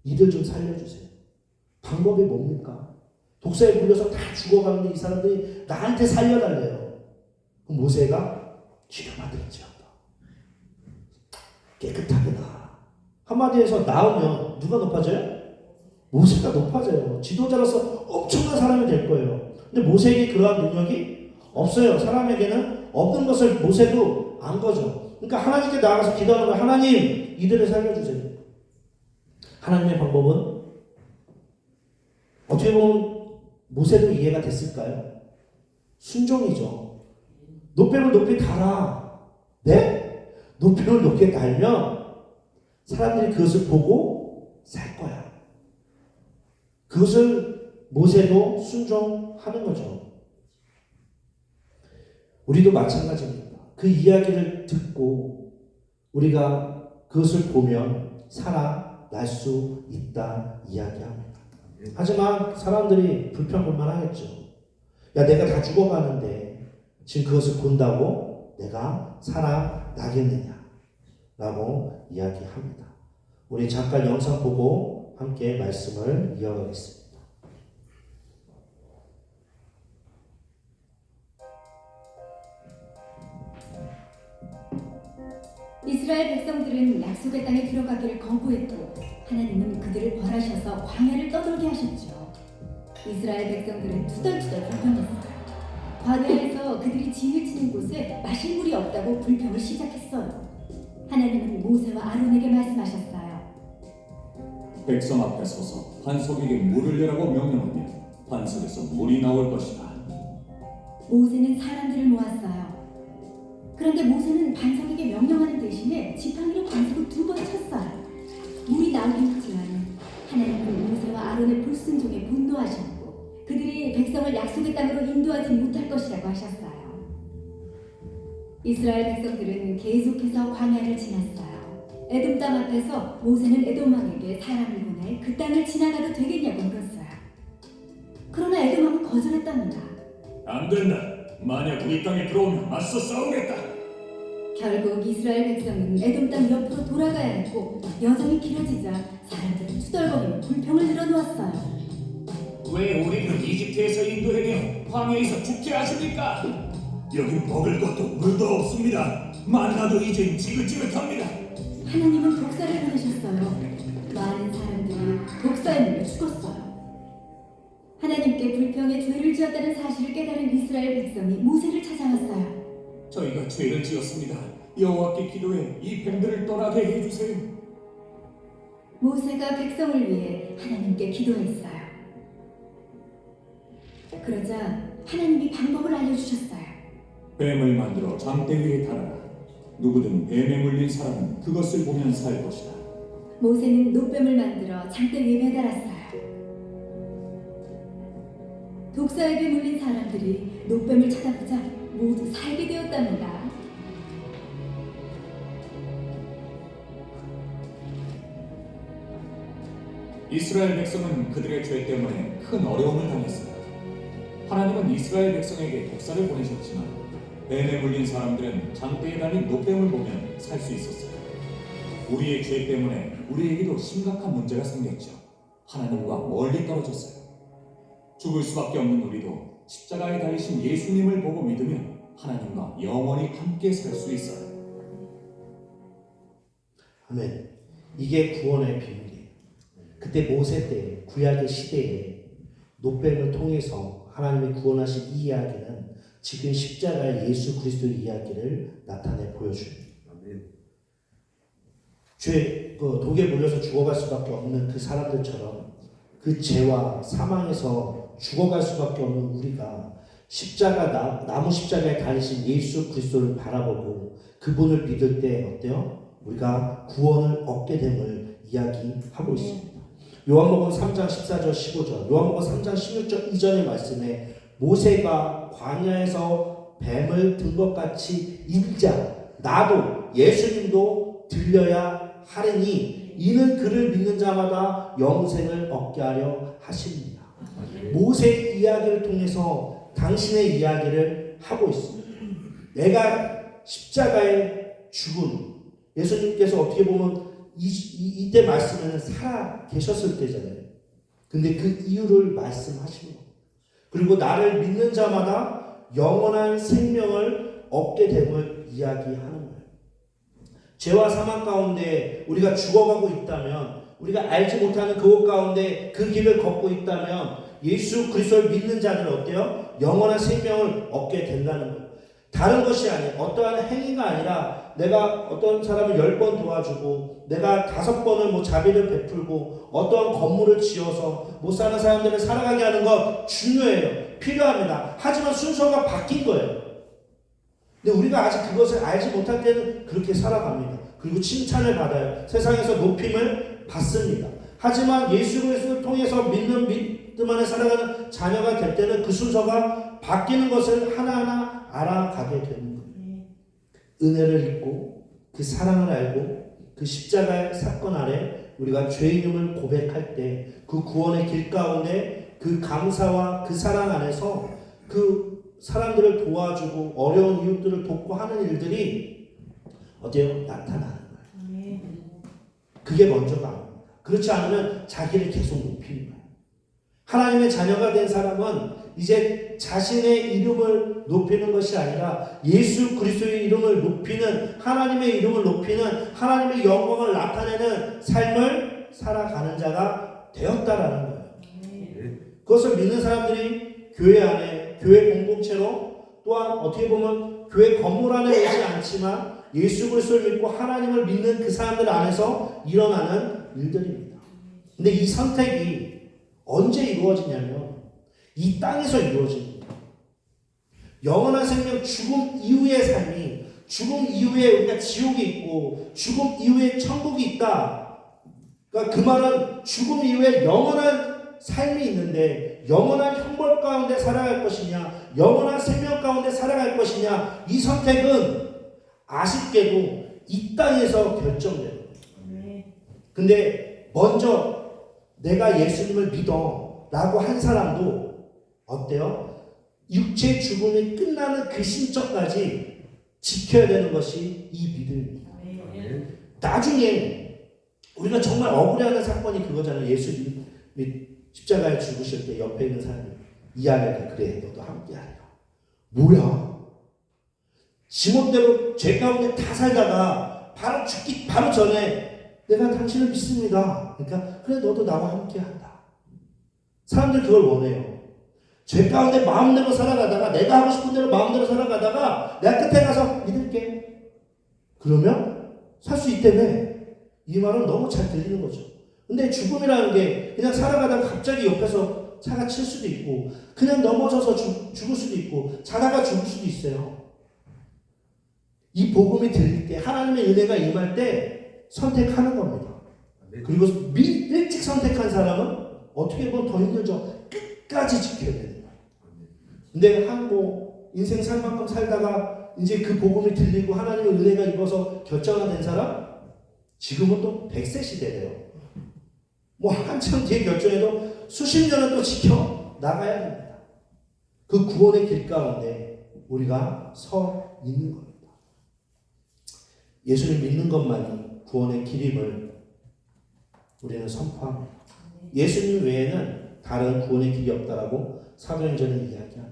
이들 좀 살려주세요. 방법이 뭡니까? 독사에 물려서 다 죽어가는데 이 사람들이 나한테 살려달래요. 그럼 모세가 기도받을지어다 깨끗하게 나아라. 한마디에서 나오면 누가 높아져요? 모세가 높아져요. 지도자로서 엄청난 사람이 될 거예요. 근데 모세에게 그러한 능력이 없어요. 사람에게는 없는 것을 모세도 안 거죠. 그러니까 하나님께 나아가서 기도하는 거예요. 하나님 이들을 살려주세요. 하나님의 방법은 어떻게 보면 모세도 이해가 됐을까요? 순종이죠. 놋뱀을 높이 달아. 네? 놋뱀을 높이 달면 사람들이 그것을 보고 살 거야. 그것을 모세도 순종하는 거죠. 우리도 마찬가지입니다. 그 이야기를 듣고 우리가 그것을 보면 살아날 수 있다 이야기합니다. 하지만 사람들이 불평불만 하겠죠. 야, 내가 다 죽어가는데 지금 그것을 본다고 내가 살아나겠느냐 라고 이야기합니다. 우리 잠깐 영상 보고 함께 말씀을 이어가겠습니다. 이스라엘 백성들은 약속의 땅에 들어가기를 거부했고 하나님은 그들을 벌하셔서 광야를 떠돌게 하셨죠. 이스라엘 백성들은 투덜투덜 불평했어요. 광야에서 그들이 진을 치는 곳에 마실 물이 없다고 불평을 시작했어요. 하나님은 모세와 아론에게 말씀하셨어요. 백성 앞에 서서 반석에게 물을 내라고 명령하면 반석에서 물이 나올 것이다. 모세는 사람들을 모았어요. 그런데 모세는 반석에게 명령하는 대신에 지팡이로 반석을 2번 쳤어요. 물이 나오긴 했지만 하나님은 모세와 아론의 불순종에 분노하셨고 그들이 백성을 약속의 땅으로 인도하지 못할 것이라고 하셨어요. 이스라엘 백성들은 계속해서 광야를 지났어요. 에돔 땅 앞에서 모세는 에돔 왕에게 사람을 보내 그 땅을 지나가도 되겠냐고 물었어요. 그러나 에돔 왕은 거절했답니다. 안 된다. 만약 우리 땅에 들어오면 맞서 싸우겠다. 결국 이스라엘 백성은 에돔 땅 옆으로 돌아가야 했고 여정이 길어지자 사람들은 투덜거리며 불평을 늘어놓았어요. 왜 우리를 이집트에서 인도해내어 광야에서 죽게 하십니까? 여기 먹을 것도 물도 없습니다. 만나도 이젠 지긋지긋합니다. 하나님은 독사를 보내셨어요. 많은 사람들이 독사에 물려 죽었어요. 하나님께 불평의 죄를 지었다는 사실을 깨달은 이스라엘 백성이 모세를 찾아왔어요. 저희가 죄를 지었습니다. 여호와께 기도해 이 뱀들을 떠나게 해주세요. 모세가 백성을 위해 하나님께 기도했어요. 그러자 하나님이 방법을 알려주셨어요. 뱀을 만들어 장대 위에 달아라. 누구든 뱀에 물린 사람은 그것을 보면 살 것이다. 모세는 노뱀을 만들어 장대 위에 매달았어요. 독사에게 물린 사람들이 노뱀을 찾아보자 모두 살게 되었답니다. 이스라엘 백성은 그들의 죄 때문에 큰 어려움을 당했습니다. 하나님은 이스라엘 백성에게 독사를 보내셨지만 뱀에 물린 사람들은 장대에 달린 노뱀을 보면 살 수 있었어요. 우리의 죄 때문에 우리에게도 심각한 문제가 생겼죠. 하나님과 멀리 떨어졌어요. 죽을 수밖에 없는 우리도 십자가에 달리신 예수님을 보고 믿으면 하나님과 영원히 함께 살 수 있어요. 아멘. 이게 구원의 비밀이에요. 그때 모세 때 구약의 시대에 노뱀을 통해서 하나님이 구원하신 이 이야기는 지금 십자가의 예수 그리스도의 이야기를 나타내 보여줍니다. 독에 물려서 죽어갈 수밖에 없는 그 사람들처럼 그 죄와 사망에서 죽어갈 수밖에 없는 우리가 나무 십자가에 달리신 예수 그리스도를 바라보고 그분을 믿을 때 어때요? 우리가 구원을 얻게 됨을 이야기하고 있습니다. 요한복음 3장 14절 15절, 요한복음 3장 16절 이전의 말씀에 모세가 광야에서 뱀을 든 것 같이 인자 나도 예수님도 들려야 하리니 이는 그를 믿는 자마다 영생을 얻게 하려 하십니다. 모세의 이야기를 통해서 당신의 이야기를 하고 있습니다. 내가 십자가에 죽은 예수님께서 어떻게 보면 이때 말씀에는 살아 계셨을 때잖아요. 근데 그 이유를 말씀하시는 거예요. 그리고 나를 믿는 자마다 영원한 생명을 얻게 됨을 이야기하는 거예요. 죄와 사망 가운데 우리가 죽어가고 있다면, 우리가 알지 못하는 그곳 가운데 그 길을 걷고 있다면 예수 그리스도를 믿는 자들은 어때요? 영원한 생명을 얻게 된다는 거예요. 다른 것이 아니에요. 어떠한 행위가 아니라 내가 어떤 사람을 10번 도와주고 내가 5번을 자비를 베풀고 어떠한 건물을 지어서 못 사는 사람들을 살아가게 하는 것 중요해요. 필요합니다. 하지만 순서가 바뀐 거예요. 근데 우리가 아직 그것을 알지 못할 때는 그렇게 살아갑니다. 그리고 칭찬을 받아요. 세상에서 높임을 받습니다. 하지만 예수 그리스도를 통해서 믿는 믿음 안에 살아가는 자녀가 될 때는 그 순서가 바뀌는 것을 하나하나 알아가게 되는 거예요. 은혜를 잊고 그 사랑을 알고 그 십자가의 사건 아래 우리가 죄인임을 고백할 때 그 구원의 길 가운데 그 감사와 그 사랑 안에서 그 사람들을 도와주고 어려운 이웃들을 돕고 하는 일들이 어때요? 나타나는 거예요. 그게 먼저가 아닙니다. 그렇지 않으면 자기를 계속 높이는 거예요. 하나님의 자녀가 된 사람은 이제 자신의 이름을 높이는 것이 아니라 예수 그리스도의 이름을 높이는, 하나님의 이름을 높이는, 하나님의 영광을 나타내는 삶을 살아가는 자가 되었다라는 거예요. 그것을 믿는 사람들이 교회 안에, 교회 공동체로, 또한 어떻게 보면 교회 건물 안에 오지 않지만 예수 그리스도를 믿고 하나님을 믿는 그 사람들 안에서 일어나는 일들입니다. 근데 이 선택이 언제 이루어지냐면 이 땅에서 이루어집니다. 영원한 생명, 죽음 이후의 삶이, 죽음 이후에 우리가 지옥이 있고 죽음 이후에 천국이 있다. 그러니까 그 말은 죽음 이후에 영원한 삶이 있는데 영원한 형벌 가운데 살아갈 것이냐, 영원한 생명 가운데 살아갈 것이냐, 이 선택은 아쉽게도 이 땅에서 결정되는 거예요. 근데 먼저 내가 예수님을 믿어 라고 한 사람도 어때요? 육체 죽음이 끝나는 그 심적까지 지켜야 되는 것이 이 믿음입니다. 나중에 우리가 정말 억울해하는 사건이 그거잖아요. 예수님 십자가에 죽으실 때 옆에 있는 사람이 이야기하니까 그래 너도 함께 하리라. 뭐야? 지멋대로 죄 가운데 다 살다가 바로 죽기 바로 전에 내가 당신을 믿습니다. 그러니까 그래 너도 나와 함께한다. 사람들 그걸 원해요. 죄 가운데 마음대로 살아가다가 내가 하고 싶은 대로 마음대로 살아가다가 내가 끝에 가서 믿을게. 그러면 살 수 있다며. 이 말은 너무 잘 들리는 거죠. 근데 죽음이라는 게 그냥 살아가다가 갑자기 옆에서 차가 칠 수도 있고 그냥 넘어져서 죽을 수도 있고 자다가 죽을 수도 있어요. 이 복음이 들릴 때 하나님의 은혜가 임할 때 선택하는 겁니다. 그리고 일찍 선택한 사람은 어떻게 보면 더 힘들죠. 끝까지 지켜야 되는 거예요. 근데 뭐 인생 살 만큼 살다가 이제 그 복음이 들리고 하나님의 은혜가 입어서 결정화된 사람 지금은 또 100세 시대래요. 뭐 한참 뒤에 결정해도 수십 년은 또 지켜 나가야 됩니다. 그 구원의 길 가운데 우리가 서 있는 겁니다. 예수를 믿는 것만이 구원의 길임을 우리는 선포합니다. 예수님 외에는 다른 구원의 길이 없다라고 사도행전은 이야기합니다.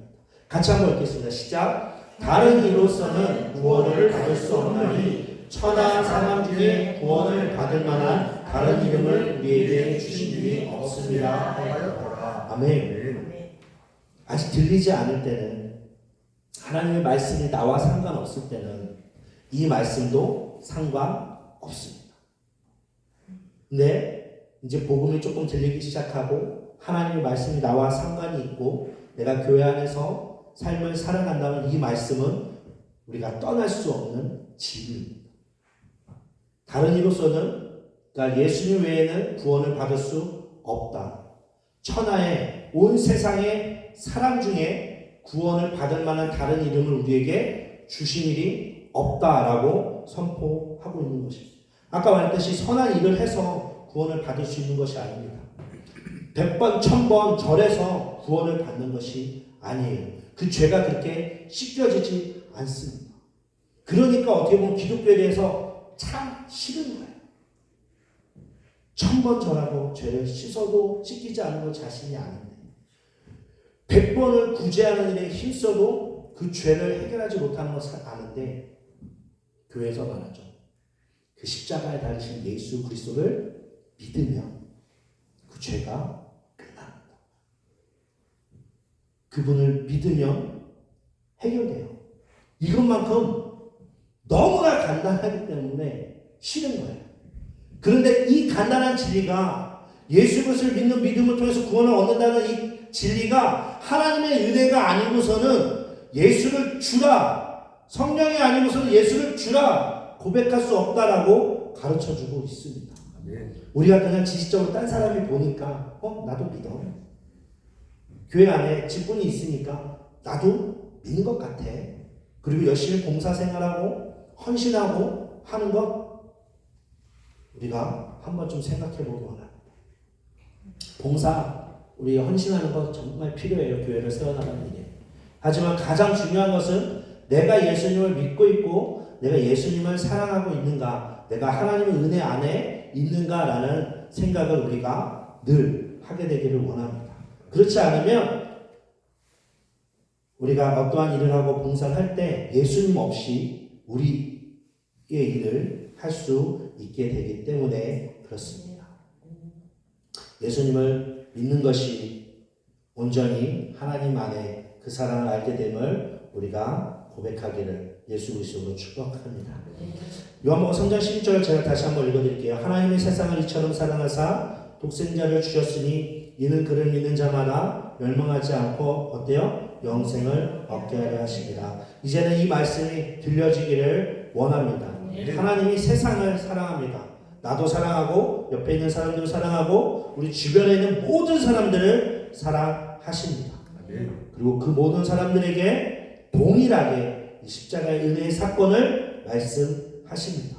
같이 한번 읽겠습니다. 시작. 다른 이로서는 구원을 받을 수 없나니 천하 사람 중에 구원을 받을 만한 다른 이름을 우리에게 주신 분이 없습니다. 아멘. 아직 들리지 않을 때는 하나님의 말씀이 나와 상관없을 때는 이 말씀도 상관없습니다. 근데 이제 복음이 조금 들리기 시작하고 하나님의 말씀이 나와 상관이 있고 내가 교회 안에서 삶을 살아간다면 이 말씀은 우리가 떠날 수 없는 진리입니다. 다른 이로서는 그러니까 예수님 외에는 구원을 받을 수 없다. 천하의 온 세상의 사람 중에 구원을 받을 만한 다른 이름을 우리에게 주신 일이 없다라고 선포하고 있는 것입니다. 아까 말했듯이 선한 일을 해서 구원을 받을 수 있는 것이 아닙니다. 100번, 1000번 절해서 구원을 받는 것이 아니에요. 그 죄가 그렇게 씻겨지지 않습니다. 그러니까 어떻게 보면 기독교에 대해서 참 싫은 거예요. 1000번 절하고 죄를 씻어도 씻기지 않은 것 자신이 아닌데 100번을 구제하는 일에 힘써도 그 죄를 해결하지 못하는 것을 아는데 교회에서 말하죠. 그 십자가에 달리신 예수 그리스도를 믿으면 그 죄가 끝납니다. 그분을 믿으면 해결돼요. 이것만큼 너무나 간단하기 때문에 싫은 거예요. 그런데 이 간단한 진리가 예수 그리스도를 믿는 믿음을 통해서 구원을 얻는다는 이 진리가 하나님의 은혜가 아니고서는 예수를 주라, 성령이 아니고서는 예수를 주라 고백할 수 없다라고 가르쳐주고 있습니다. 우리가 그냥 지식적으로 딴 사람이 보니까 나도 믿어. 교회 안에 직분이 있으니까 나도 믿는 것 같아. 그리고 열심히 봉사생활하고 헌신하고 하는 것 우리가 한번 좀 생각해 보기 원합니다. 봉사, 우리 헌신하는 것 정말 필요해요. 교회를 세워나가는 일에. 하지만 가장 중요한 것은 내가 예수님을 믿고 있고 내가 예수님을 사랑하고 있는가, 내가 하나님의 은혜 안에 있는가라는 생각을 우리가 늘 하게 되기를 원합니다. 그렇지 않으면 우리가 어떠한 일을 하고 봉사를 할 때 예수님 없이 우리의 일을 할 수 있게 되기 때문에 그렇습니다. 예수님을 믿는 것이 온전히 하나님 안에 그 사랑을 알게 됨을 우리가 고백하기를 예수 그리스도로 축복합니다. 요한복음 3장 11절 제가 다시 한번 읽어드릴게요. 하나님이 세상을 이처럼 사랑하사 독생자를 주셨으니 이는 그를 믿는 자마다 멸망하지 않고 어때요? 영생을 얻게 하려 하십니다. 이제는 이 말씀이 들려지기를 원합니다. 하나님이 세상을 사랑합니다. 나도 사랑하고 옆에 있는 사람들을 사랑하고 우리 주변에 있는 모든 사람들을 사랑하십니다. 그리고 그 모든 사람들에게 동일하게 십자가의 은혜의 사건을 말씀하십니다.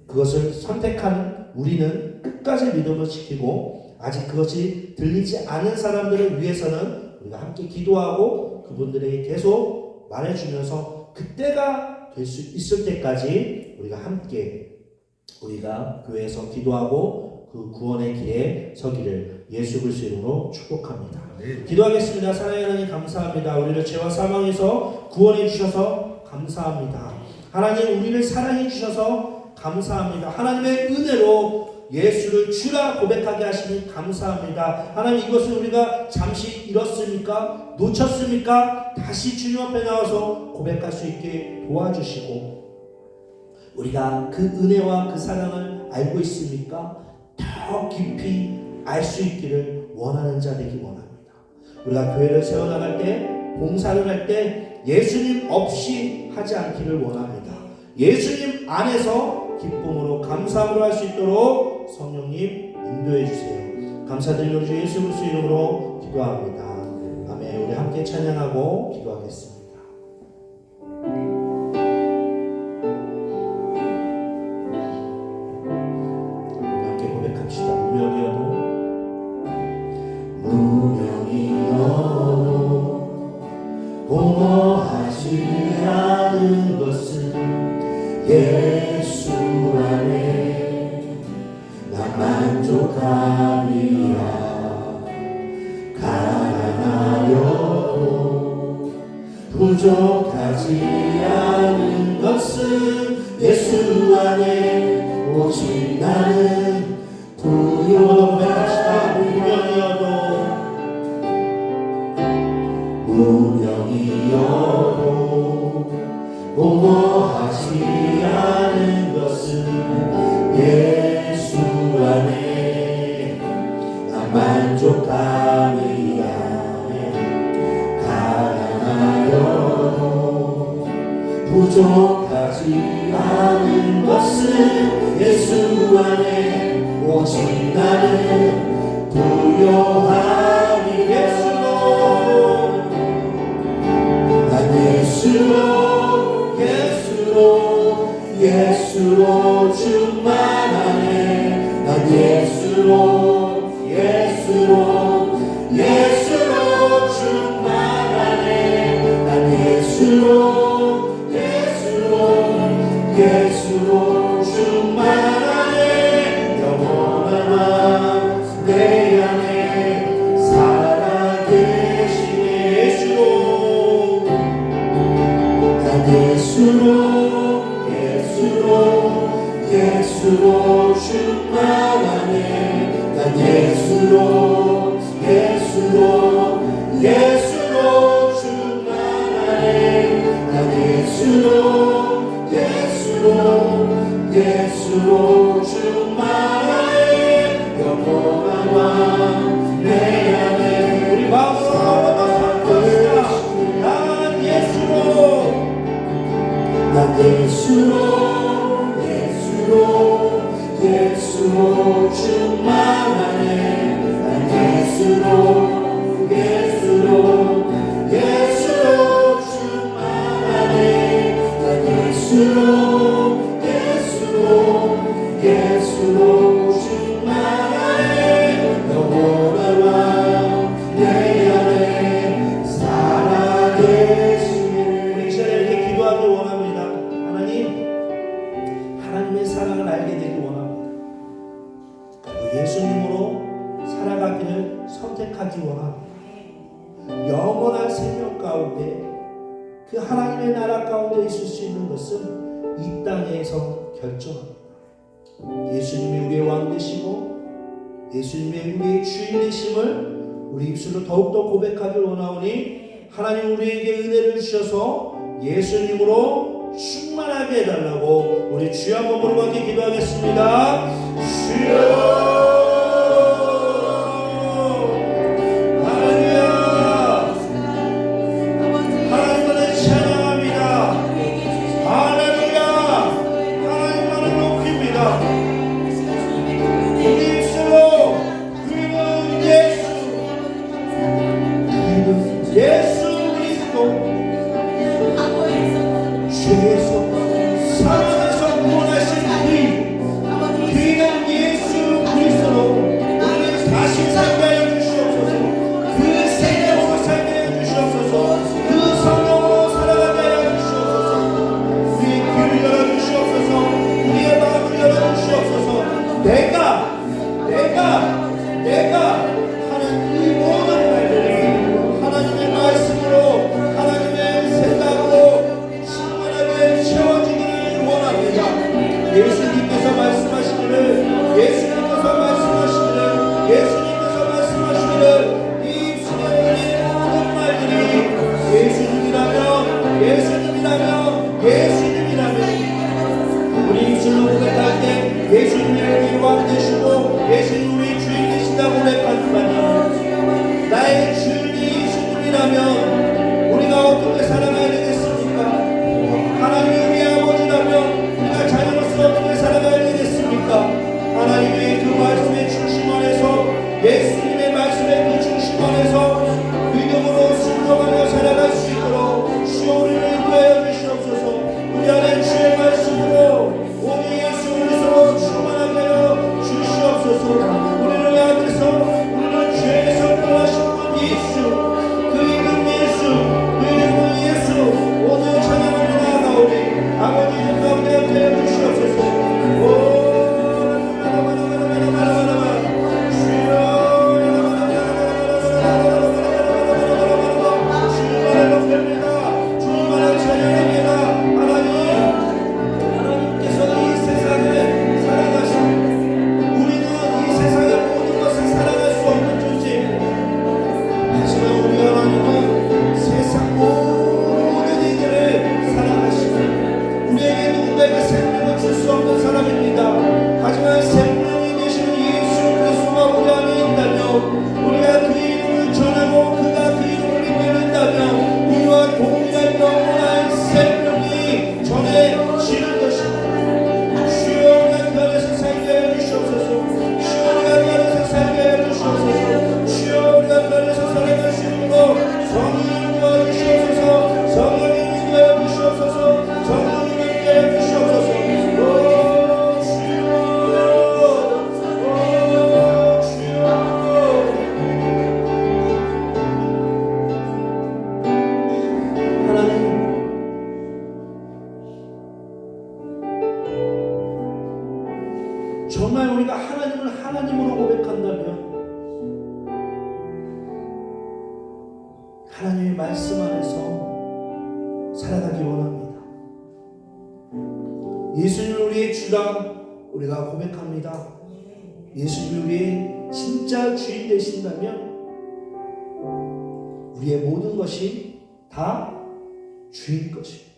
그것을 선택한 우리는 끝까지 믿음을 지키고 아직 그것이 들리지 않은 사람들을 위해서는 우리가 함께 기도하고 그분들에게 계속 말해주면서 그때가 될 수 있을 때까지 우리가 함께 우리가 교회에서 기도하고 그 구원의 길에 서기를 예수 그리스도 이름으로 축복합니다. 기도하겠습니다. 사랑하는 하나님 감사합니다. 우리를 죄와 사망에서 구원해 주셔서 감사합니다. 하나님 우리를 사랑해 주셔서 감사합니다. 하나님의 은혜로 예수를 주라 고백하게 하시니 감사합니다. 하나님 이것을 우리가 잠시 잃었습니까? 놓쳤습니까? 다시 주님 앞에 나와서 고백할 수 있게 도와주시고 우리가 그 은혜와 그 사랑을 알고 있습니까? 더 깊이 알 수 있기를 원하는 자 되기 원합니다. 우리가 교회를 세워나갈 때 봉사를 할 때 예수님 없이 하지 않기를 원합니다. 예수님 안에서 기쁨으로 감사함으로 할 수 있도록 성령님 인도해 주세요. 감사드리는 주 예수 그리스도 이름으로 기도합니다. 아멘. 우리 함께 찬양하고 기도하겠습니다. 우리 함께 고백합시다. 무명이어도 공허하지 않은 것은 예수 안에 나 만족함이야. 가난하여도 부족하지 않은 것은 예수 안에 오직 나는 부요합시다. 무명이어도 공허하지 않은 것은 예수 안에 나 만족함이야. 가난하여도 부족하지 않은 것은 예수 안에 오직 나는 부요함이 예수로 충만하네. 난 예수로 충만하네. 난 예수로 충만하네. 영원한 왕 내 안에 살아계시네. 예수로 충만하네. 난 예수로 충만하네. 난 예수로 충만하네. 영원한 왕 내 안에 우리 마음으로 한번 더 살펴봅시다. 난 예수로 충만하네. 난 예수로 충만하네. 난 예수로 충만하네. 영원한 왕 내 안에 살아계시네. 우리 이 시간에 이렇게 기도하길 원합니다. 하나님의 사랑을 알게 되길 원합니다. 예수님으로 살아가기를 선택하기 원합니다. 영원한 생명 가운데 그 하나님의 나라 가운데 있을 수 있는 것은 이 땅에서 결정합니다. 예수님이 우리의 왕 되시고 예수님이 우리의 주인 되심을 우리 입술로 더욱더 고백하길 원하오니 하나님 우리에게 은혜를 주셔서 예수님으로 충만하게 해달라고 우리 주여 한번 부르고 함께 기도하겠습니다. 주여 사랑에서 구원하신 귀한 예수 그리스도 입술로 고백할 때 예수님의 우리 왕 되시고 예수님 우리 주인 되신다고 고백하는 나의 주인이 예수님이라면 우리가 어떻게 살아가야 되겠습니까? 하나님이 우리 아버지라면 우리가 자녀로서 어떻게 살아가야 되겠습니까? 하나님의 그 말씀의 중심 안에서 예수님의 말씀의 그 중심 안에서 믿음으로 순종하며 살아갈 수 있도록 주여 우리를 인도하여 주시옵소서. 우리 안에 주의 말씀으로 오직 예수 그리스도로 충만하게 하여 주시옵소서. 우리를 향해서 우리는 죄에서 떠나신 분 예수, 그 이름 예수, 그 이름은 예수, 오늘 찬양하며 나아가오니 아버지 주 가운데 함께 하여 주시옵소서. 정말 우리가 하나님을 하나님으로 고백한다면 하나님의 말씀 안에서 살아가기 원합니다. 예수님을 우리의 주라 우리가 고백합니다. 예수님이 우리의 진짜 주인 되신다면 우리의 모든 것이 다 주인 것입니다.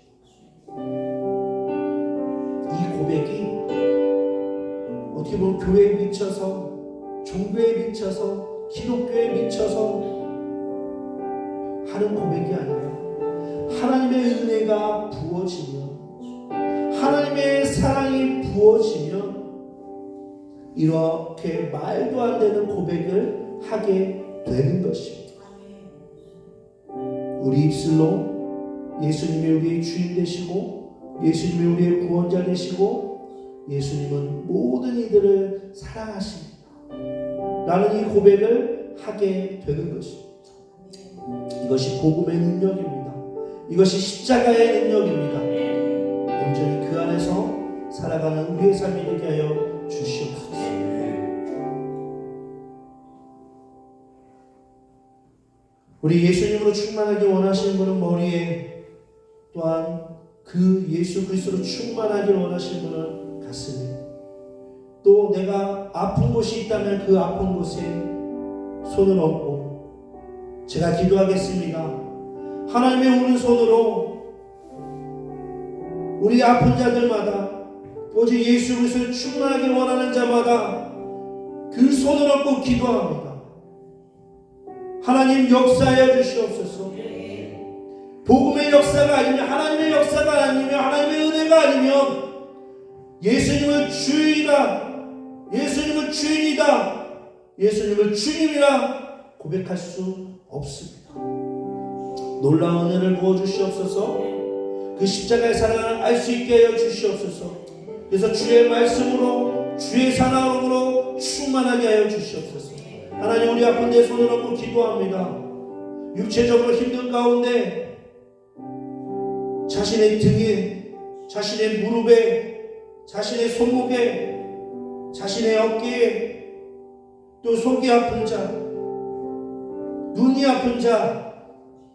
이 고백이 어떻게 보면 교회에 미쳐서 종교에 미쳐서 기독교에 미쳐서 하는 고백이 아니라 하나님의 은혜가 부어지면 하나님의 사랑이 부어지면 이렇게 말도 안 되는 고백을 하게 되는 것입니다. 우리 입술로 예수님이 우리의 주인 되시고 예수님이 우리의 구원자 되시고 예수님은 모든 이들을 사랑하십니다. 라는 이 고백을 하게 되는 것입니다. 이것이 복음의 능력입니다. 이것이 십자가의 능력입니다. 온전히 그 안에서 살아가는 우리의 삶이 되게 하여 주시옵소서. 우리 예수님으로 충만하기 원하시는 분은 머리에 또한 그 예수 그리스도로 충만하기를 원하시는 분은 가슴에 또 내가 아픈 곳이 있다면 그 아픈 곳에 손을 얹고 제가 기도하겠습니다. 하나님의 오른손으로 우리 아픈 자들마다 오직 예수 그리스도를 충만하기를 원하는 자마다 그 손을 얹고 기도합니다. 하나님 역사하여 주시옵소서. 복음의 역사가 아니면 하나님의 역사가 아니면 하나님의 은혜가 아니면 예수님을 주이다, 예수님을 주인이다, 예수님을 주님이라 고백할 수 없습니다. 놀라운 은혜를 부어주시옵소서. 그 십자가의 사랑을 알 수 있게 하여 주시옵소서. 그래서 주의 말씀으로 주의 사랑으로 충만하게 하여 주시옵소서. 하나님 우리 아픈 데 손을 얹고 기도합니다. 육체적으로 힘든 가운데 자신의 등에, 자신의 무릎에, 자신의 손목에, 자신의 어깨에, 또 속이 아픈 자, 눈이 아픈 자,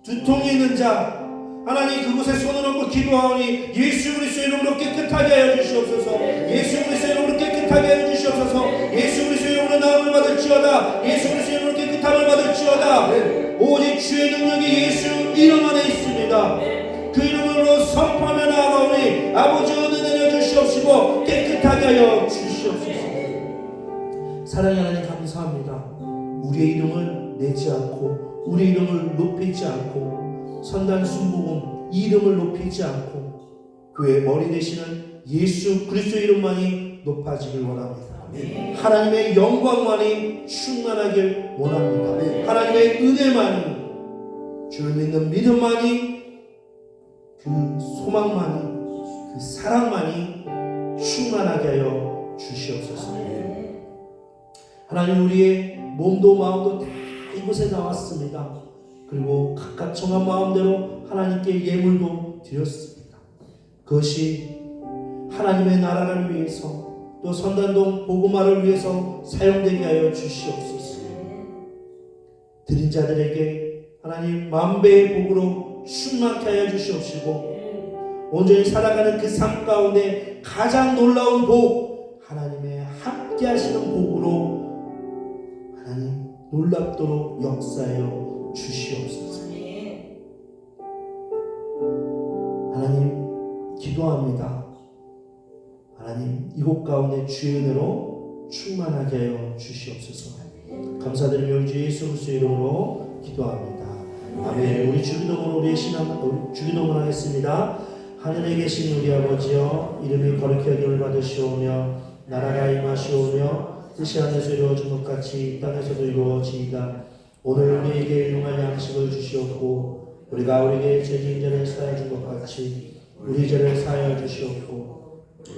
두통이 있는 자, 하나님 그곳에 손을 얹고 기도하오니 예수 그리스도의 이름으로 깨끗하게 하여 주시옵소서. 예수 그리스도의 이름으로 깨끗하게 하여 주시옵소서. 예수 그리스도의 이름으로 나음을 받을지어다. 예수 그리스도의 이름으로 깨끗함을 받을지어다. 오직 주의 능력이 예수 이름 안에 있습니다. 그 이름으로 선포하며 나아가오니 아버지 은혜 내려 주시옵소서. 주시옵시고 깨끗하게 하여 주시옵소서. 사랑하는 하나님 감사합니다. 우리의 이름을 내지 않고 우리의 이름을 높이지 않고 선단 순복음 이름을 높이지 않고 교회의 머리 되시는 예수 그리스도의 이름만이 높아지길 원합니다. 하나님의 영광만이 충만하길 원합니다. 하나님의 은혜만이 주를 믿는 믿음만이 그 소망만이 그 사랑만이 충만하게 하여 주시옵소서. 하나님 우리의 몸도 마음도 다 이곳에 나왔습니다. 그리고 각각 정한 마음대로 하나님께 예물도 드렸습니다. 그것이 하나님의 나라를 위해서 또 선단동 복음화를 위해서 사용되게 하여 주시옵소서. 드린 자들에게 하나님 만배의 복으로 충만케 하여 주시옵시고 온전히 살아가는 그 삶 가운데 가장 놀라운 복 하나님의 함께 하시는 복으로 하나님 놀랍도록 역사하여 주시옵소서. 하나님 기도합니다. 하나님 이곳 가운데 주의 은혜로 충만하게 하여 주시옵소서. 감사드리며 우리 주 예수 그리스도의 이름으로 기도합니다. 아멘. 우리 주기도문 우리의 신앙 주기도문 하겠습니다. 하늘에 계신 우리 아버지여 이름이 거룩히 여김을 받으시오며 나라가 임하시오며 뜻이 하늘에서 이루어진 것 같이 땅에서도 이루어지이다. 오늘 우리에게 일용할 양식을 주시옵고 우리가 우리에게 죄진 자를 사하여 준 것 같이 우리 죄를 사하여 주시옵고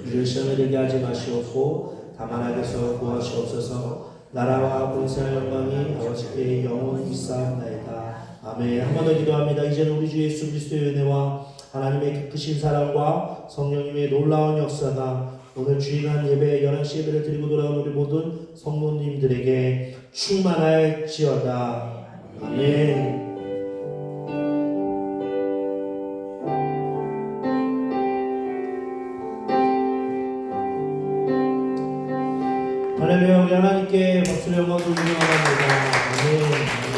우리를 시험에 들게 하지 마시옵고 다만 악에서 구하시옵소서. 나라와 권세와 영광이 아버지께 영원히 있사옵나이다. 아멘. 한 번 더 기도합니다. 이제는 우리 주 예수 그리스도의 은혜와 하나님의 크신 사랑과 성령님의 놀라운 역사가 오늘 주일날 예배 11시 예배를 드리고 돌아온 우리 모든 성도님들에게 충만할지어다. 아멘. 할렐루야. 우리 하나님께 박수를 영광 돌리기 원합니다. 아멘.